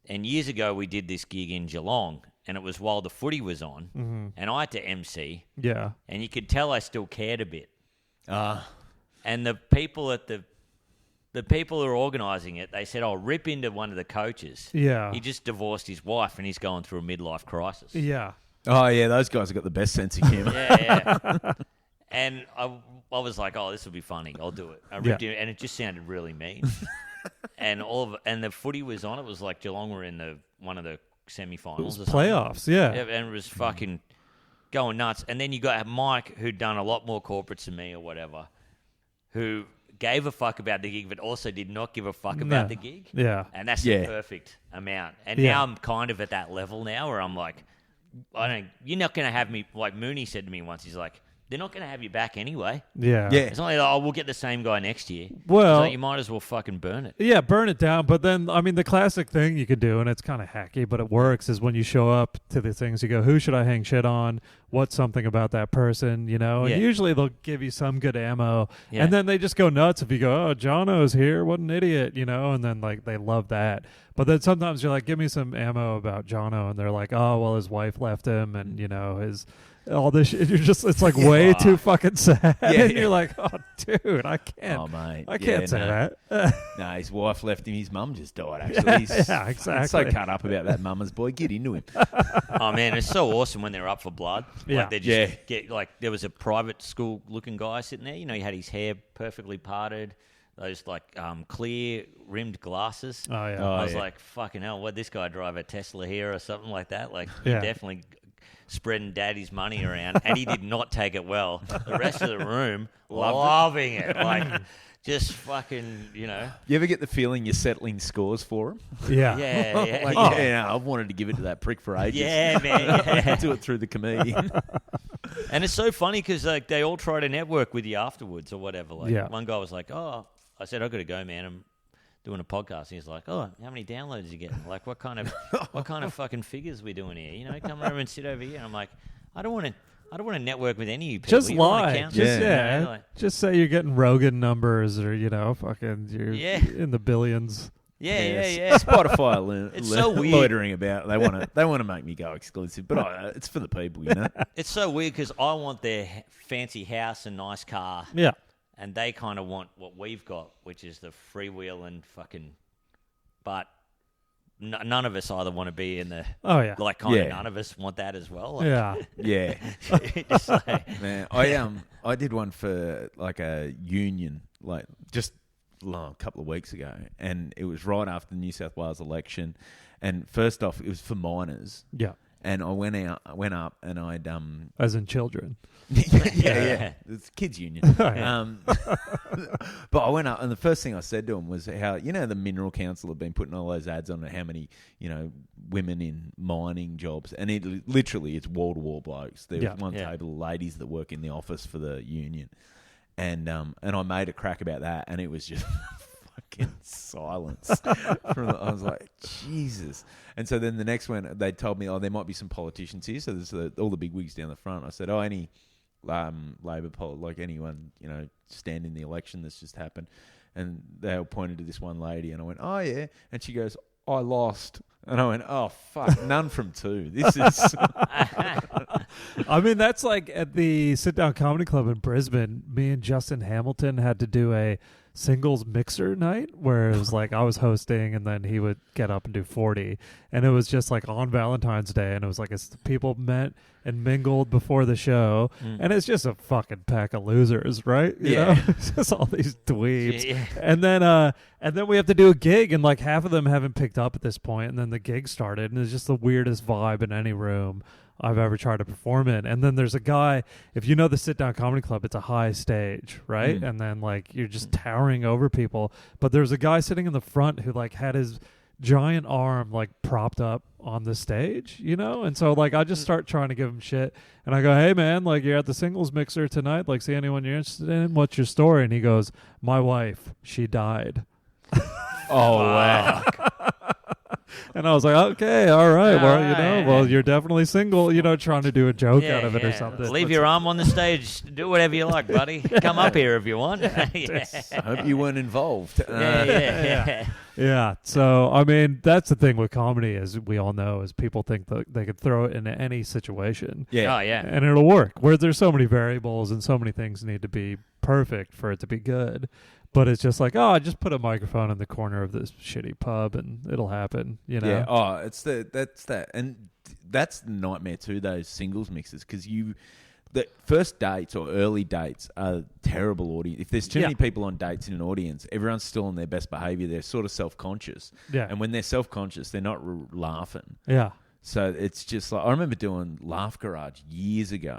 And years ago we did this gig in Geelong, and it was while the footy was on, and I had to MC. Yeah. And you could tell I still cared a bit. And the people who are organising it, they said, "Oh, rip into one of the coaches. Yeah. He just divorced his wife, and he's going through a midlife crisis." Yeah. Oh, yeah, those guys have got the best sense of humour. Yeah. And I was like, "Oh, this will be funny. I'll do it." I ripped in, and it just sounded really mean. And the footy was on. It was like Geelong were in one of the semi-finals. Or Playoffs, something. yeah. And it was fucking going nuts. And then you got Mike, who'd done a lot more corporates than me or whatever, who gave a fuck about the gig, but also did not give a fuck about the gig. Yeah. And that's the perfect amount. And now I'm kind of at that level now where I'm like, you're not going to have me, like Mooney said to me once, he's like, they're not going to have you back anyway. Yeah. It's not like, oh, we'll get the same guy next year. Well, like, you might as well fucking burn it. Yeah, burn it down. But then, I mean, the classic thing you could do, and it's kind of hacky, but it works, is when you show up to the things, you go, who should I hang shit on? What's something about that person, you know? And usually they'll give you some good ammo. Yeah. And then they just go nuts if you go, oh, Jono's here. What an idiot, you know? And then, like, they love that. But then sometimes you're like, give me some ammo about Jono. And they're like, oh, well, his wife left him and, you know, all this shit. You're just, it's like way too fucking sad. And you're like, oh, dude, I can't. Oh, mate. I can't say that. No, his wife left him. His mum just died, actually. Yeah, exactly. He's so cut up about that mama's boy. Get into him. Oh, man, it's so awesome when they're up for blood. Yeah. Like, they just get, like, there was a private school looking guy sitting there. You know, he had his hair perfectly parted. Those, like, clear rimmed glasses. Oh, yeah. I was like, fucking hell, what this guy drive a Tesla here or something like that? Like, he definitely spreading daddy's money around, and he did not take it well. The rest of the room loving it. Like, just fucking, you know. You ever get the feeling you're settling scores for him? Yeah. Yeah. Like, I've wanted to give it to that prick for ages. Yeah, man. Yeah. Do it through the comedian. And it's so funny because, like, they all try to network with you afterwards or whatever. Like, one guy was like, oh, I said, I've got to go, man. I'm doing a podcast. He's like, oh, how many downloads are you getting? Like, what kind of fucking figures we doing here? You know, come over and sit over here. And I'm like, I don't want to network with any of you people. Just lie. Just say you're getting Rogan numbers or, you know, fucking you're in the billions. Yeah. Spotify it's so weird. Loitering about. They want to make me go exclusive, but it's for the people, you know. It's so weird because I want their fancy house and nice car. Yeah. And they kind of want what we've got, which is the freewheeling fucking. But none of us either want to be in the. Oh yeah. Like none of us want that as well. Like, yeah. Just like, man, I did one for like a union, like just a couple of weeks ago, and it was right after the New South Wales election. And first off, it was for miners. Yeah. And I went up, and I'd as in children. yeah. It's kids union. But I went up, and the first thing I said to him was how, you know, the Mineral Council have been putting all those ads on how many, you know, women in mining jobs, and literally it's wall to wall blokes. There was one table of ladies that work in the office for the union, and I made a crack about that, and it was just. Fucking silence. I was like, Jesus. And so then the next one, they told me, there might be some politicians here. So there's all the big wigs down the front. I said, any Labor, like anyone, you know, stand in the election that's just happened. And they all pointed to this one lady, and I went, oh, yeah. And she goes, I lost. And I went, oh, fuck, none from two. This is... I mean, that's like at the Sit Down Comedy Club in Brisbane, me and Justin Hamilton had to do a singles mixer night where it was like I was hosting and then he would get up and do 40. And it was just like on Valentine's Day, and it was like people met and mingled before the show. And it's just a fucking pack of losers, right? You know? It's just all these dweebs. Yeah. And then we have to do a gig, and like half of them haven't picked up at this point, and then the gig started, and it's just the weirdest vibe in any room I've ever tried to perform in. And then there's a guy, if you know the Sit Down Comedy Club, it's a high stage, right? And then like you're just towering over people. But there's a guy sitting in the front who like had his giant arm like propped up on the stage, you know? And so like I just start trying to give him shit, and I go, hey man, like you're at the singles mixer tonight, like see anyone you're interested in? What's your story? And he goes, my wife, she died. Oh, wow. And I was like, okay, all right. Well, you know, well, you're definitely single, you know, trying to do a joke out of it or something. Leave your arm on the stage. Do whatever you like, buddy. Come up here if you want. I hope you weren't involved. Yeah. So, I mean, that's the thing with comedy, as we all know, is people think that they could throw it into any situation. Yeah. Oh, yeah. And it'll work. Where there's so many variables and so many things need to be perfect for it to be good. But it's just like, I just put a microphone in the corner of this shitty pub and it'll happen, you know? Yeah, that's that. And that's the nightmare too, those singles mixes, because the first dates or early dates are terrible audience. If there's too many people on dates in an audience, everyone's still on their best behaviour. They're sort of self-conscious. Yeah. And when they're self-conscious, they're not laughing. Yeah. So it's just like, I remember doing Laugh Garage years ago,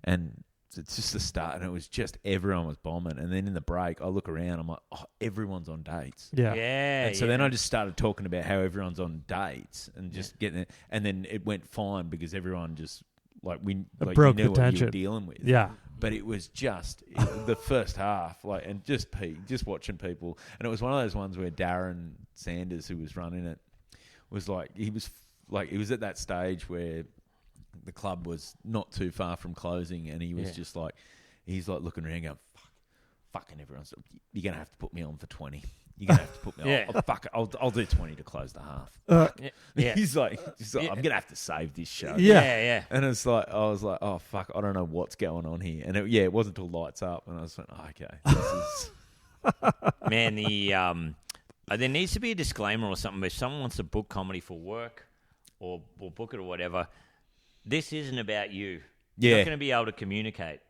and it's just the start, and it was just everyone was bombing. And then in the break, I look around, I'm like, everyone's on dates. Yeah. And so then I just started talking about how everyone's on dates and just getting it. And then it went fine because everyone just, like, we broke you knew the tension. what you were dealing with. Yeah. But it was just the first half, like, and just watching people. And it was one of those ones where Darren Sanders, who was running it, was like, he was at that stage where the club was not too far from closing, and he was just like, he's like looking around going, fucking everyone's, you're going to have to put me on for 20. You're going to have to put me on. Oh, fuck it. I'll do 20 to close the half. He's like, I'm going to have to save this show. Yeah. And it's like, I was like, oh, fuck, I don't know what's going on here. And it wasn't until lights up. And I was like, oh, okay. This is... Man, there needs to be a disclaimer or something. If someone wants to book comedy for work or book it or whatever, this isn't about you. You're not going to be able to communicate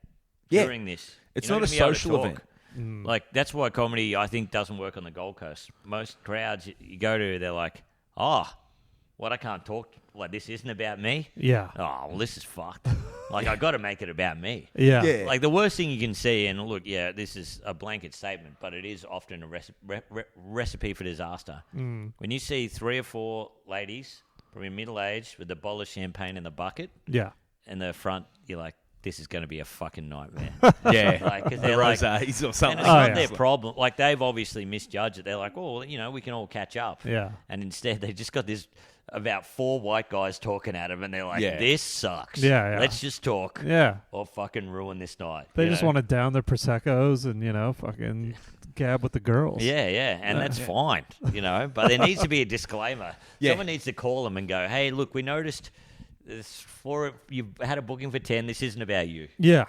during this. It's You're not a social event. Like, that's why comedy, I think, doesn't work on the Gold Coast. Most crowds you go to, they're like, oh, what, I can't talk? Like, this isn't about me? Yeah. Oh, well, this is fucked. Like, I got to make it about me. Yeah. Like, the worst thing you can see, and look, this is a blanket statement, but it is often a recipe for disaster. When you see 3 or 4 ladies, probably middle-aged, with the bowl of champagne in the bucket, in the front, you're like, this is going to be a fucking nightmare. Like, 'cause they're like, rosés or something. and it's not their problem. Like, they've obviously misjudged it. They're like, oh, we can all catch up. Yeah. And instead, they just got this about 4 white guys talking at them, and they're like, this sucks. Yeah. Let's just talk. Yeah. Or fucking ruin this night. They just want to down their Prosecco's and, fucking gab with the girls. Yeah. And that's fine, But there needs to be a disclaimer. Someone needs to call them and go, hey, look, we noticed... you've had a booking for 10. This isn't about you. Yeah.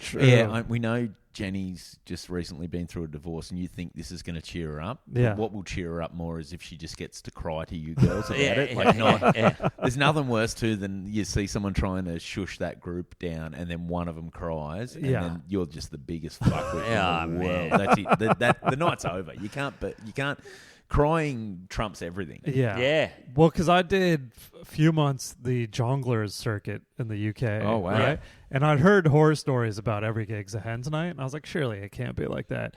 True. Yeah, we know Jenny's just recently been through a divorce, and you think this is going to cheer her up. Yeah. But what will cheer her up more is if she just gets to cry to you girls about it. There's nothing worse too than you see someone trying to shush that group down, and then one of them cries, and then you're just the biggest fuckwit in the world. That's it. The night's over. You can't. Crying trumps everything. Yeah. Well, because I did a few months the Jongleurs circuit in the UK. Oh, wow. Right? And I'd heard horror stories about every gig's a hen's night, and I was like, surely it can't be like that.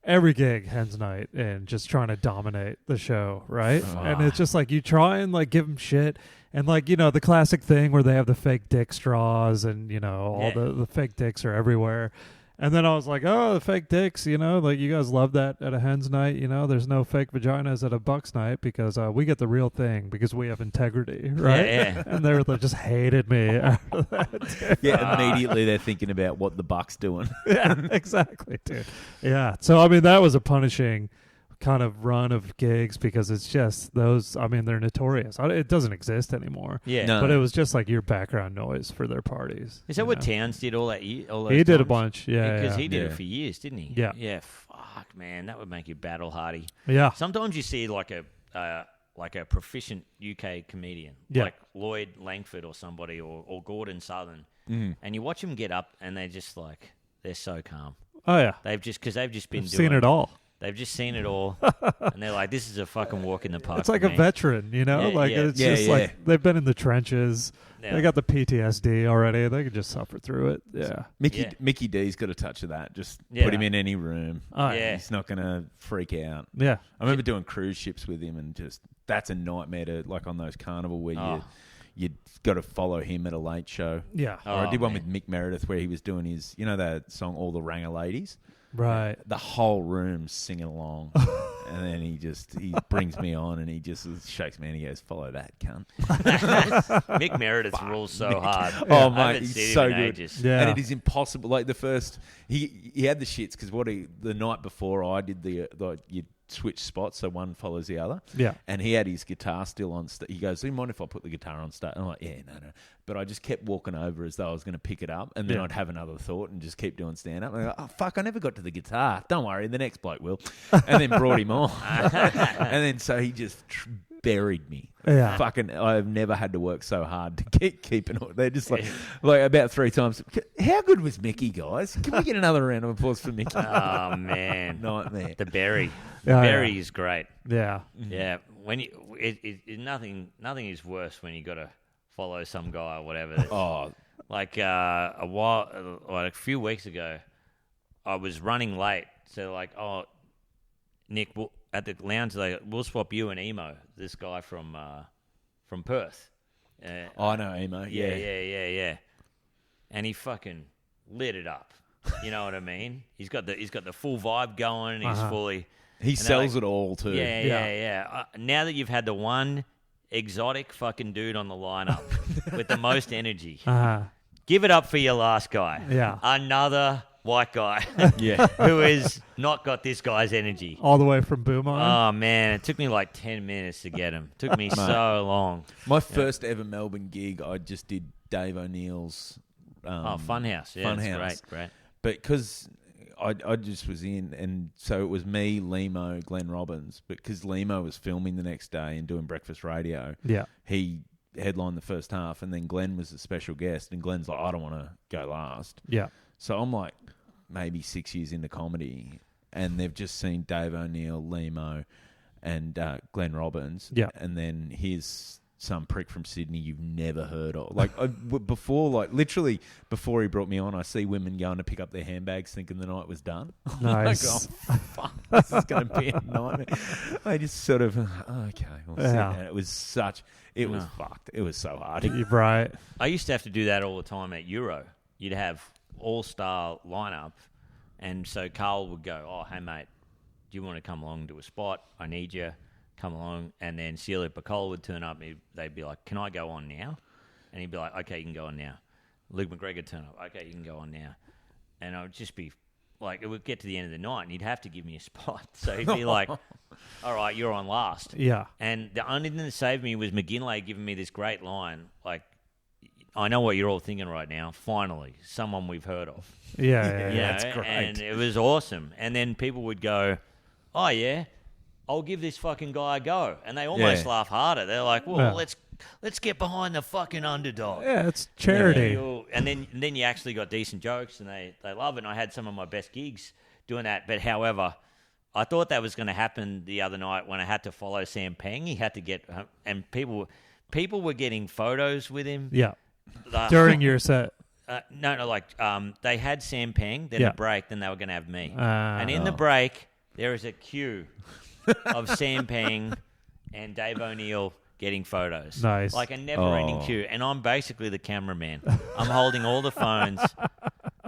Every gig, hen's night, and just trying to dominate the show, right? And it's just like you try and like give them shit, and like the classic thing where they have the fake dick straws, and all the fake dicks are everywhere. And then I was like, oh, the fake dicks, like you guys love that at a hen's night, there's no fake vaginas at a buck's night because we get the real thing because we have integrity, right? Yeah. And they just hated me after that. Immediately they're thinking about what the buck's doing. Yeah, exactly, dude. Yeah. So, I mean, that was a punishing kind of run of gigs because it's just those, I mean, they're notorious. It doesn't exist anymore. Yeah. No. But it was just like your background noise for their parties. Is that what Towns did all that year? He did a bunch, Because he did it for years, didn't he? Yeah. Yeah, fuck, man, that would make you battle hardy. Yeah. Sometimes you see like a proficient UK comedian, like Lloyd Langford or somebody, or Gordon Southern, and you watch them get up and they're just like, they're so calm. Oh, yeah. They've just been seen it all. They've just seen it all, and they're like, "This is a fucking walk in the park." It's like a veteran, it's just like they've been in the trenches. Yeah. They got the PTSD already. They could just suffer through it. Yeah. Mickey D's got a touch of that. Just put him in any room. Oh, yeah. He's not going to freak out. Yeah. I remember doing cruise ships with him, and just that's a nightmare to like on those Carnival where you got to follow him at a late show. Yeah. Or I did one with Mick Meredith where he was doing his, that song All the Ranger Ladies. Right. The whole room's singing along. And then he brings me on and he just shakes me and he goes, follow that, cunt. Mick Meredith rules so hard. Oh, mate, he's so good. Ages. Yeah. And it is impossible. Like the first, he had the shits because the night before I did you switch spots so one follows the other. Yeah. And he had his guitar still on. He goes, do you mind if I put the guitar on stage? I'm like, yeah, no. But I just kept walking over as though I was going to pick it up, and then I'd have another thought and just keep doing stand-up. And I go, oh, fuck, I never got to the guitar. Don't worry, the next bloke will. And then brought him on. And then so he just buried me. Yeah. Fucking, I've never had to work so hard to keep it on. They're just like about 3 times. How good was Mickey, guys? Can we get another round of applause for Mickey? Oh, man. Nightmare. The Berry. Yeah, Berry is great. Yeah. Yeah. When nothing is worse when you got to follow some guy or whatever. Like a few weeks ago, I was running late. So like, oh, Nick, at the lounge, we'll swap you and Emo, this guy from Perth. I know Emo. Yeah. Yeah. and he fucking lit it up. You know what I mean? He's got the full vibe going. He's fully. He sells it all too. Yeah. Now that you've had the one exotic fucking dude on the lineup with the most energy, give it up for your last guy. Yeah. Another white guy. Who has not got this guy's energy. All the way from Beaumont? Oh, man. It took me like 10 minutes to get him. Took me so long. My first ever Melbourne gig, I just did Dave O'Neill's... Funhouse. Yeah, Funhouse. Great. But because I just was in, and so it was me, Limo, Glenn Robbins. But because Limo was filming the next day and doing breakfast radio, he headlined the first half, and then Glenn was a special guest, and Glenn's like, I don't want to go last. Yeah. So I'm like maybe 6 years into comedy, and they've just seen Dave O'Neill, Limo, and Glenn Robbins. Yeah. And then here's some prick from Sydney you've never heard of. Like literally before he brought me on, I see women going to pick up their handbags thinking the night was done. Nice. Like, oh, fuck, this is going to be a nightmare. I just sort of, okay. We'll see. And it was was fucked. It was so hard. You're right. I used to have to do that all the time at Euro. You'd have all-star lineup, and so Carl would go, oh, hey, mate, do you want to come along to a spot? I need you. Come along. And then Celia Piccola would turn up. They'd be like, can I go on now? And he'd be like, okay, you can go on now. Luke McGregor would turn up. Okay, you can go on now. And I would just be like, it would get to the end of the night, and he'd have to give me a spot. So he'd be like, all right, you're on last. Yeah. And the only thing that saved me was McGinley giving me this great line, like, I know what you're all thinking right now. Finally, someone we've heard of. Yeah, that's great. And it was awesome. And then people would go, oh, yeah, I'll give this fucking guy a go. And they almost laugh harder. They're like, well, let's get behind the fucking underdog. Yeah, it's charity. And then you actually got decent jokes, and they love it. And I had some of my best gigs doing that. But however, I thought that was going to happen the other night when I had to follow Sam Peng. He had to get, and people were getting photos with him. Yeah. During your set. They had Sam Peng, then the break, then they were going to have me. And in the break, there is a queue of Sam Peng and Dave O'Neill getting photos. Nice. Like a never-ending queue. And I'm basically the cameraman. I'm holding all the phones.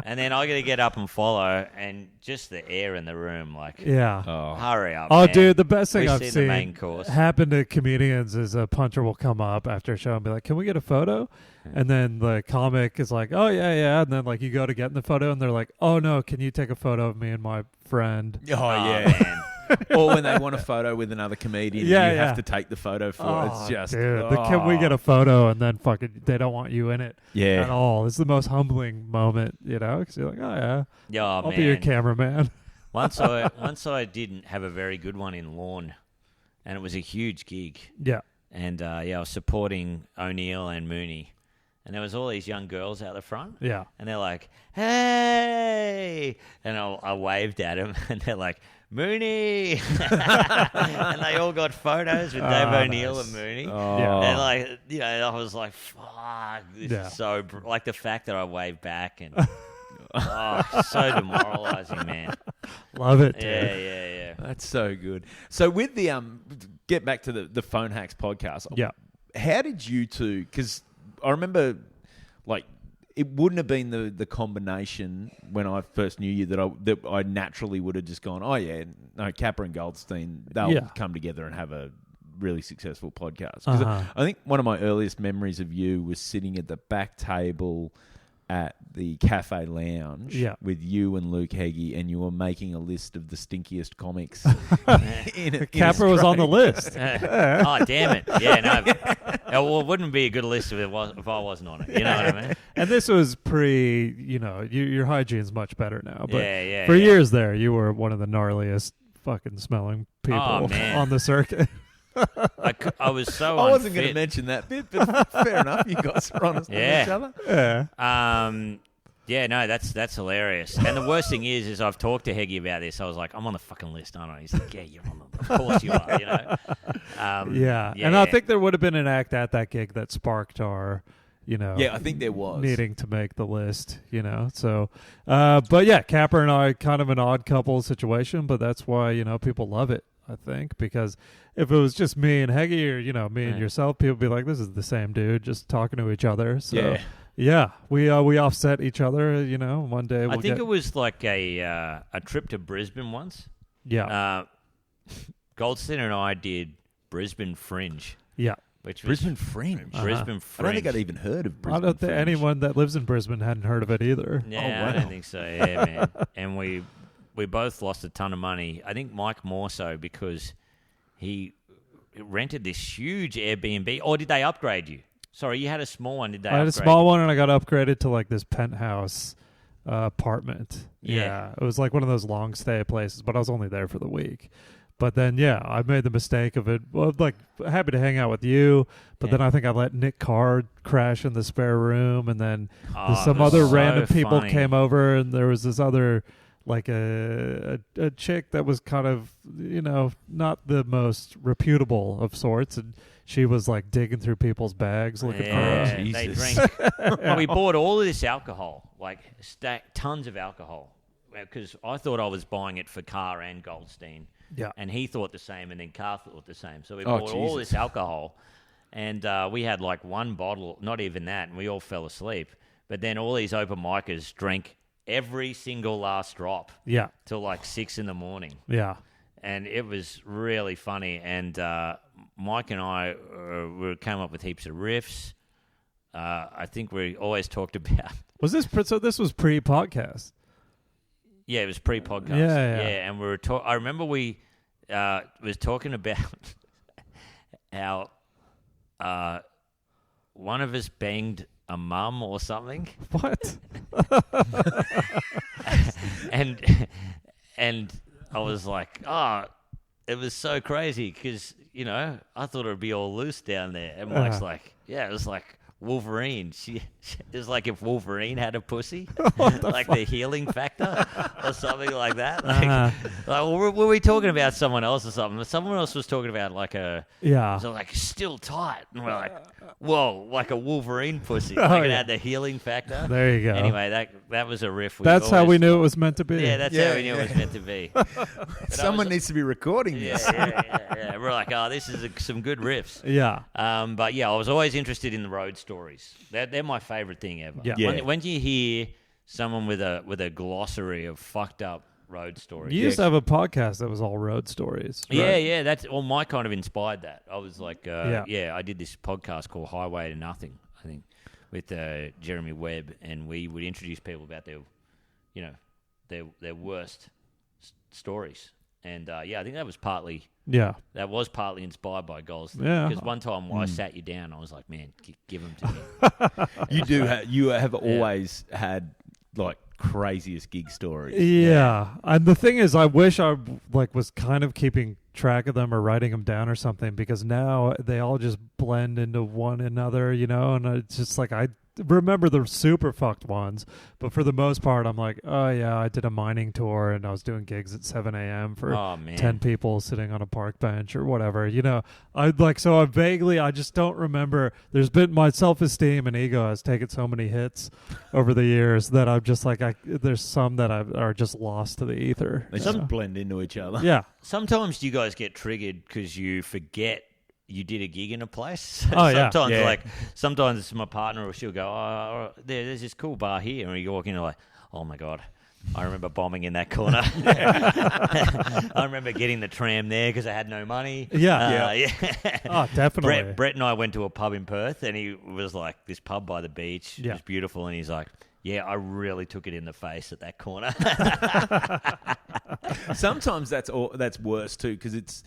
And then I got to get up and follow, and just the air in the room, like, hurry up. Oh, man. dude, the best thing I've the seen main course. happen to comedians is a puncher will come up after a show and be like, can we get a photo? And then the comic is like, oh, yeah. And then, like, you go to get in the photo, and they're like, oh, no, can you take a photo of me and my friend? Oh, yeah. Man. Or when they want a photo with another comedian, you have to take the photo for it. It's just, dude, can we get a photo? And then fucking, they don't want you in it at all. It's the most humbling moment, you know? Because you're like, I'll be your cameraman. Once I didn't have a very good one in Lawn, and it was a huge gig. Yeah. And I was supporting O'Neill and Mooney. And there was all these young girls out the front. Yeah. And they're like, hey! And I waved at them, and they're like, Mooney! And they all got photos with Dave O'Neill and Mooney. Oh. Yeah. And, like, you know, I was like, fuck, this is so... Like, the fact that I waved back and... so demoralizing, man. Love it, dude. Yeah. That's so good. So with the... get back to the Phone Hacks podcast. Yeah. How did you two... Because I remember, like, it wouldn't have been the combination when I first knew you that I naturally would have just gone, oh, yeah, no, Kappa and Goldstein, they'll come together and have a really successful podcast. 'Cause I think one of my earliest memories of you was sitting at the back table at the Cafe Lounge with you and Luke Heggie, and you were making a list of the stinkiest comics. Capra was on the list. Oh, damn it. Yeah, no. Well, it wouldn't be a good list if I wasn't on it. You know what I mean? And this was pre, you know, your hygiene's much better now. But for years years there, you were one of the gnarliest fucking smelling people on the circuit. I was so I wasn't going to mention that bit, but fair enough. You guys are honest with each other. Yeah. No, that's hilarious. And the worst thing is I've talked to Heggie about this. I was like, I'm on the fucking list, aren't I? He's like, yeah, you're on the list. Of course you are, you know? And I think there would have been an act at that gig that sparked our... You know, I think there was needing to make the list, you know. So, but yeah, Capper and I kind of an odd couple situation, but that's why, you know, people love it. I think, because if it was just me and Heggy or, me and yourself, people would be like, this is the same dude just talking to each other. So, yeah, we offset each other, one day I think it was like a trip to Brisbane once. Yeah. Goldstein and I did Brisbane Fringe. Yeah. Which was Brisbane Fringe. Brisbane Fringe. I don't think I'd even heard of Brisbane I don't think Fringe. anyone that lives in Brisbane hadn't heard of it either. Yeah, I don't think so. Yeah, man. And we both lost a ton of money. I think Mike more so because he rented this huge Airbnb. Or did they upgrade you? Sorry, you had a small one. Did they upgrade I had a small one, and I got upgraded to like this penthouse apartment. Yeah. It was like one of those long stay places, but I was only there for the week. But then, I made the mistake of it. Well, like, happy to hang out with you, but then I think I let Nick Carr crash in the spare room, and then some other random people came over, and there was this other, like, a chick that was kind of, not the most reputable of sorts, and she was, like, digging through people's bags looking for Jesus. They drink. We bought all of this alcohol, like, tons of alcohol, because I thought I was buying it for Carr and Goldstein. Yeah. And he thought the same, and then Carr thought the same. So we bought all this alcohol, and we had like one bottle, not even that, and we all fell asleep. But then all these open micers drank every single last drop. Yeah. Till like 6 a.m. Yeah. And it was really funny. And Mike and I we came up with heaps of riffs. I think we always talked about. Was this so? This was pre-podcast. Yeah, it was pre-podcast. Yeah. And we were I remember we was talking about how one of us banged a mum or something. What? and I was like, it was so crazy because I thought it would be all loose down there. And Mike's like, it was like Wolverine. It was like if Wolverine had a pussy, like the healing factor or something like that. Were we talking about someone else or something? Someone else was talking about like so like still tight, and we're like, whoa, like a Wolverine pussy. Like it had the healing factor. There you go. Anyway, that was a riff. That's how we knew it was meant to be. Yeah, that's how we knew it was meant to be. Someone needs to be recording this. Yeah. We're like, this is some good riffs. Yeah. But I was always interested in the road stories. They're my favorite thing ever. Yeah. When you hear someone with a glossary of fucked up road stories. You used to have a podcast that was all road stories. Right? Yeah. That's Mike kind of inspired that. I was like, I did this podcast called Highway to Nothing, I think, with Jeremy Webb, and we would introduce people about their worst stories. And I think that was partly inspired by Goldstein. Yeah. Because one time I sat you down, I was like, man, give them to me. You have always had like craziest gig stories. Yeah. And the thing is, I wish I was kind of keeping track of them or writing them down or something, because now they all just blend into one another, and it's just like I remember the super fucked ones, but for the most part I'm like, oh yeah, I did a mining tour and I was doing gigs at 7 a.m. for 10 people sitting on a park bench or whatever, I just don't remember. There's been, my self-esteem and ego has taken so many hits over the years that I'm just like, there's some that are just lost to the ether. They just blend into each other. Yeah. Sometimes you guys get triggered because you forget you did a gig in a place. Sometimes my partner, or she'll go, there's this cool bar here, and you walk in and like, oh my God, I remember bombing in that corner. I remember getting the tram there because I had no money. Yeah. Oh, definitely. Brett and I went to a pub in Perth, and he was like, this pub by the beach. It was beautiful, and he's like, yeah, I really took it in the face at that corner. Sometimes that's worse too, because it's,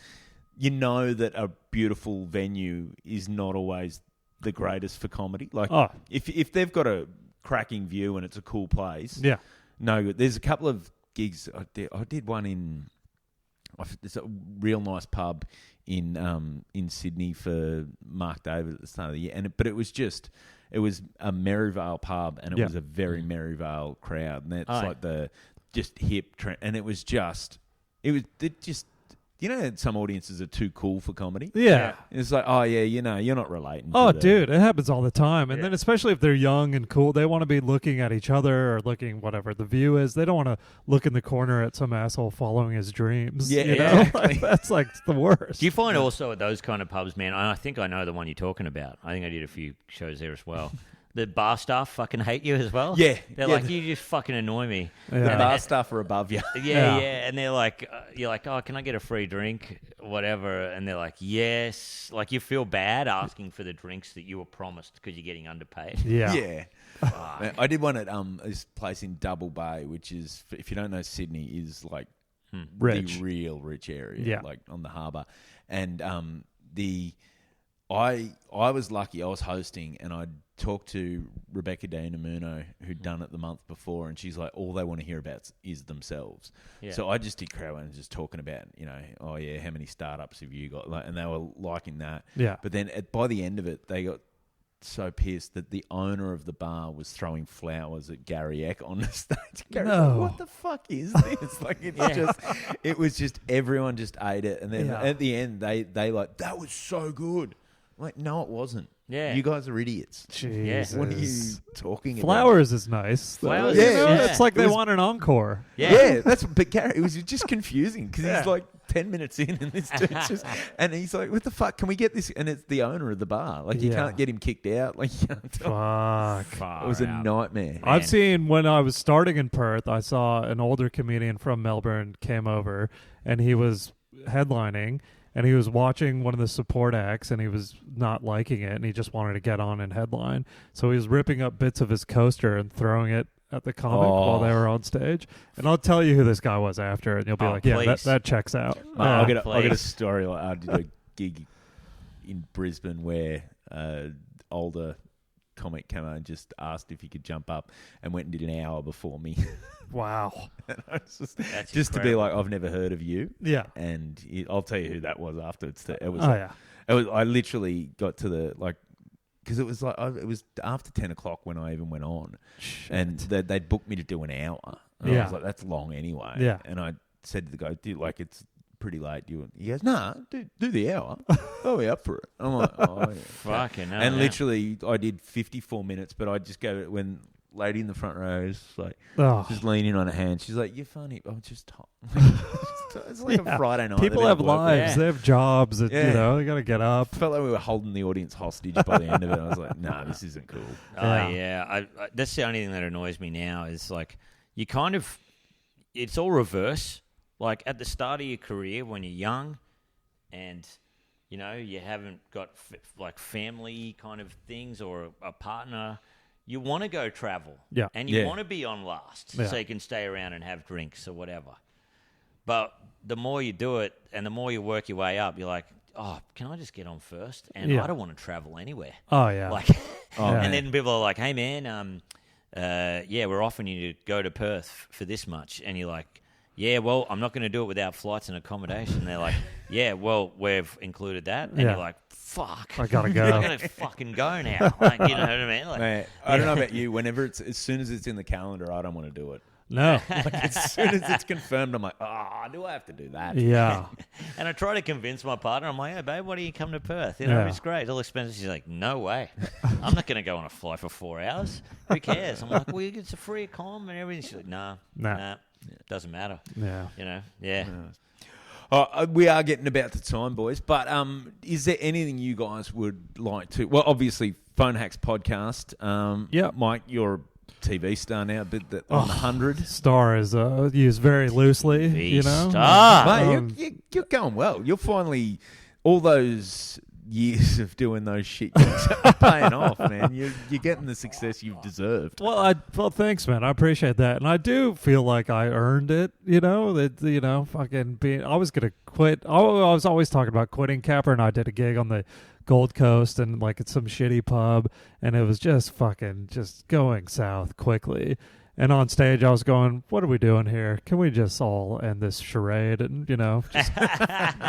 that a beautiful venue is not always the greatest for comedy. Like, if they've got a cracking view and it's a cool place, no good. There's a couple of gigs. I did one in. There's a real nice pub in Sydney for Mark David at the start of the year, but it was a Maryvale pub, and it was a very Maryvale crowd, and that's like the just hip trend, and it just you know, some audiences are too cool for comedy. Yeah. It's like, oh yeah, you know, you're not relating. Oh, to dude, it happens all the time. And then especially if they're young and cool, they want to be looking at each other or looking whatever the view is. They don't want to look in the corner at some asshole following his dreams. Yeah, you know? exactly. Like, that's like the worst. Do you find also at those kind of pubs, man? I think I know the one you're talking about. I think I did a few shows there as well. The bar staff fucking hate you as well. Yeah, They're like, you just fucking annoy me. Yeah. The bar staff are above you. Yeah. And they're like, you're like, oh, can I get a free drink? Whatever. And they're like, yes. Like, you feel bad asking for the drinks that you were promised because you're getting underpaid. Yeah. Yeah. Man, I did one at this place in Double Bay, which is, if you don't know, Sydney is like Rich. the real rich area, Yeah. like on the harbour. And I was lucky. I was hosting, and I'd talked to Rebecca D'Inamuno, who'd done it the month before, and she's like, all they want to hear about is themselves. Yeah. So I just did crowd and just talking about, you know, oh yeah, how many startups have you got? Like, and they were liking that. Yeah. But then by the end of it, they got so pissed that the owner of the bar was throwing flowers at Gary Eck on the stage. Gary's like, what the fuck is this? Like, it's it was just, everyone just ate it. And then at the end, they like, that was so good. I'm like, no, it wasn't. Yeah. You guys are idiots. Jesus. What are you talking about? Flowers is nice. Flowers You is- know, yeah. It's like they want an encore. Yeah. But Gary, it was just confusing because he's like 10 minutes in and this dude's just, and he's like, what the fuck, can we get this? And it's the owner of the bar. Like, you can't get him kicked out. Like, you can't tell. Fuck. It was a nightmare. I've seen, when I was starting in Perth, I saw an older comedian from Melbourne came over, and he was headlining, and he was watching one of the support acts, and he was not liking it, and he just wanted to get on and headline. So he was ripping up bits of his coaster and throwing it at the comic while they were on stage. And I'll tell you who this guy was after, and you'll be like, yeah, that checks out. I'll get a story. Like, I did a gig in Brisbane where older comic came out and just asked if he could jump up, and went and did an hour before me. Wow. And I was just to be like, I've never heard of you. Yeah. And I'll tell you who that was afterwards. It was. I literally got to the like, because it was like it was after 10 o'clock when I even went on. Shit. And they'd booked me to do an hour. And I was like, that's long anyway. Yeah. And I said to the guy, dude, like, it's pretty late. He goes, nah, do the hour. I'll be up for it. I'm like, oh, yeah. Fucking hell. And literally, I did 54 minutes, but I just gave it when lady in the front row is like, just leaning on her hand. She's like, you're funny. Oh, just talk. It's like a Friday night. People have lives. They have jobs. That, you know, they got to get up. Felt like we were holding the audience hostage by the end of it. I was like, nah, this isn't cool. I that's the only thing that annoys me now is like, you kind of, it's all reverse. Like at the start of your career when you're young and, you know, you haven't got like family kind of things or a partner, you want to go travel. Yeah. And you want to be on last so you can stay around and have drinks or whatever. But the more you do it and the more you work your way up, you're like, oh, can I just get on first? And I don't want to travel anywhere. Oh, yeah. Like, and then people are like, hey, man, we're offering you to go to Perth for this much. And you're like, yeah, well, I'm not going to do it without flights and accommodation. They're like, yeah, well, we've included that. And you're like, fuck. I got to go. I'm going to fucking go now. Like, you know what I mean? Like, Man, I don't know about you. Whenever as soon as it's in the calendar, I don't want to do it. No. Like, as soon as it's confirmed, I'm like, do I have to do that? Yeah. And I try to convince my partner. I'm like, hey, babe, why don't you come to Perth? You know, it's great. It's all expensive. She's like, no way. I'm not going to go on a flight for 4 hours. Who cares? I'm like, well, it's a free comm and everything. She's like, nah. Doesn't matter. Yeah. You know, we are getting about the time, boys. But is there anything you guys would like to? Well, obviously, Phone Hacks podcast. Mike, you're a TV star now, but on 100. Star is used very loosely. You know, star. Mate, you're going well. You're finally all those years of doing those shit gigs are paying off, man. You're getting the success you've deserved. Well, thanks, man. I appreciate that, and I do feel like I earned it. You know, fucking being. I was gonna quit. I was always talking about quitting. Capper and I did a gig on the Gold Coast, and like at some shitty pub, and it was just going south quickly. And on stage, I was going, what are we doing here? Can we just all end this charade? And, just,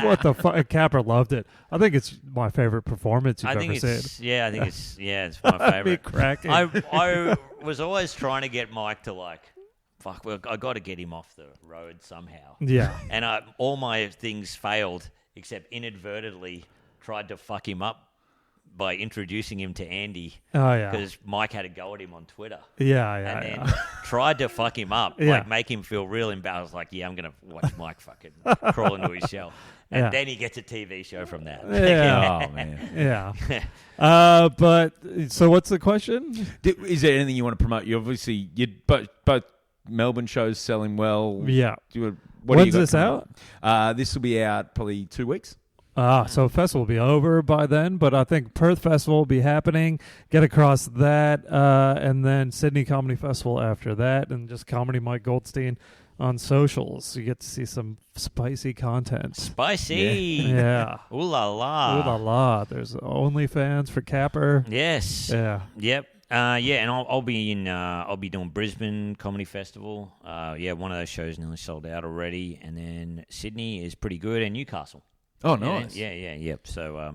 what the fuck? Capper loved it. I think it's my favorite performance you've ever seen. Yeah, I think it's my favorite. Cracking. I was always trying to get Mike to, like, fuck, well, I got to get him off the road somehow. Yeah. And all my things failed, except inadvertently tried to fuck him up by introducing him to Andy. Oh, yeah. Because Mike had a go at him on Twitter. Yeah, And then tried to fuck him up, Yeah. like make him feel real embarrassed. Like, yeah, I'm going to watch Mike fucking crawl into his shell. And Yeah. then he gets a TV show from that. Yeah. Oh, man. Yeah. But so what's the question? Is there anything you want to promote? You obviously, both Melbourne shows selling well. Yeah. What When's this out? This will be out probably 2 weeks. So festival will be over by then, but I think Perth Festival will be happening. Get across that, and then Sydney Comedy Festival after that, and just Comedy Mike Goldstein on socials. You get to see some spicy content. Spicy. Yeah. Ooh la la. Ooh la la. There's OnlyFans for Capper. Yes. Yeah. Yep. And I'll be doing Brisbane Comedy Festival. One of those shows nearly sold out already, and then Sydney is pretty good, and Newcastle. Oh, nice. Yep. So,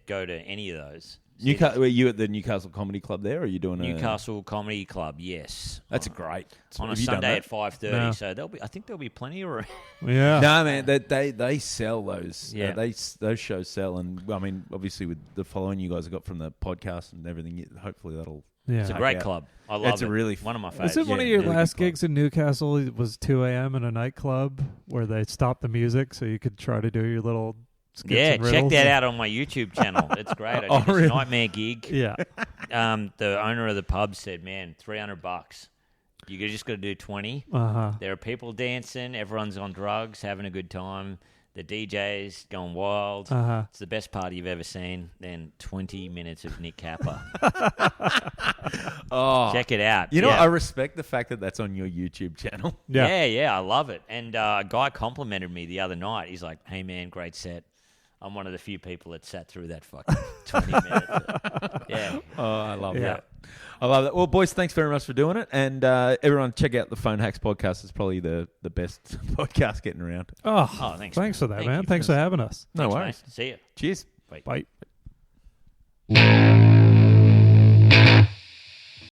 go to any of those. Were you at the Newcastle Comedy Club there, or are you doing Newcastle Comedy Club? Yes. That's great. On a Have you done Sunday that? at 5:30. No. So I think there'll be plenty of room. Yeah. No, man, they sell those. Yeah. Those shows sell, and I mean, obviously with the following you guys have got from the podcast and everything, hopefully that'll. Yeah. It's a Take great out. club. I love it. It's a really one of my Was favorites. it one of Yeah, your really last good club. gigs in Newcastle? It was 2 a.m. in a nightclub where they stopped the music so you could try to do your little skits Yeah, and check riddles? that out on my YouTube channel. It's great. I did Oh, this really? nightmare gig. Yeah. The owner of the pub said, "Man, $300. You just got to do 20." Uh-huh. There are people dancing. Everyone's on drugs, having a good time. The DJ's going wild. Uh-huh. It's the best party you've ever seen. Then 20 minutes of Nick Kappa. Check it out. You know, Yeah. I respect the fact that that's on your YouTube channel. Yeah. I love it. And a guy complimented me the other night. He's like, "Hey, man, great set. I'm one of the few people that sat through that fucking 20 minutes." Yeah. Oh, I love Yeah. that. I love that. Well, boys, thanks very much for doing it. And everyone, check out the Phone Hacks podcast. It's probably the best podcast getting around. Oh, thanks, thanks for that, Thank man. you. Thanks for having us. No Thanks, worries. mate. See you. Cheers. Bye.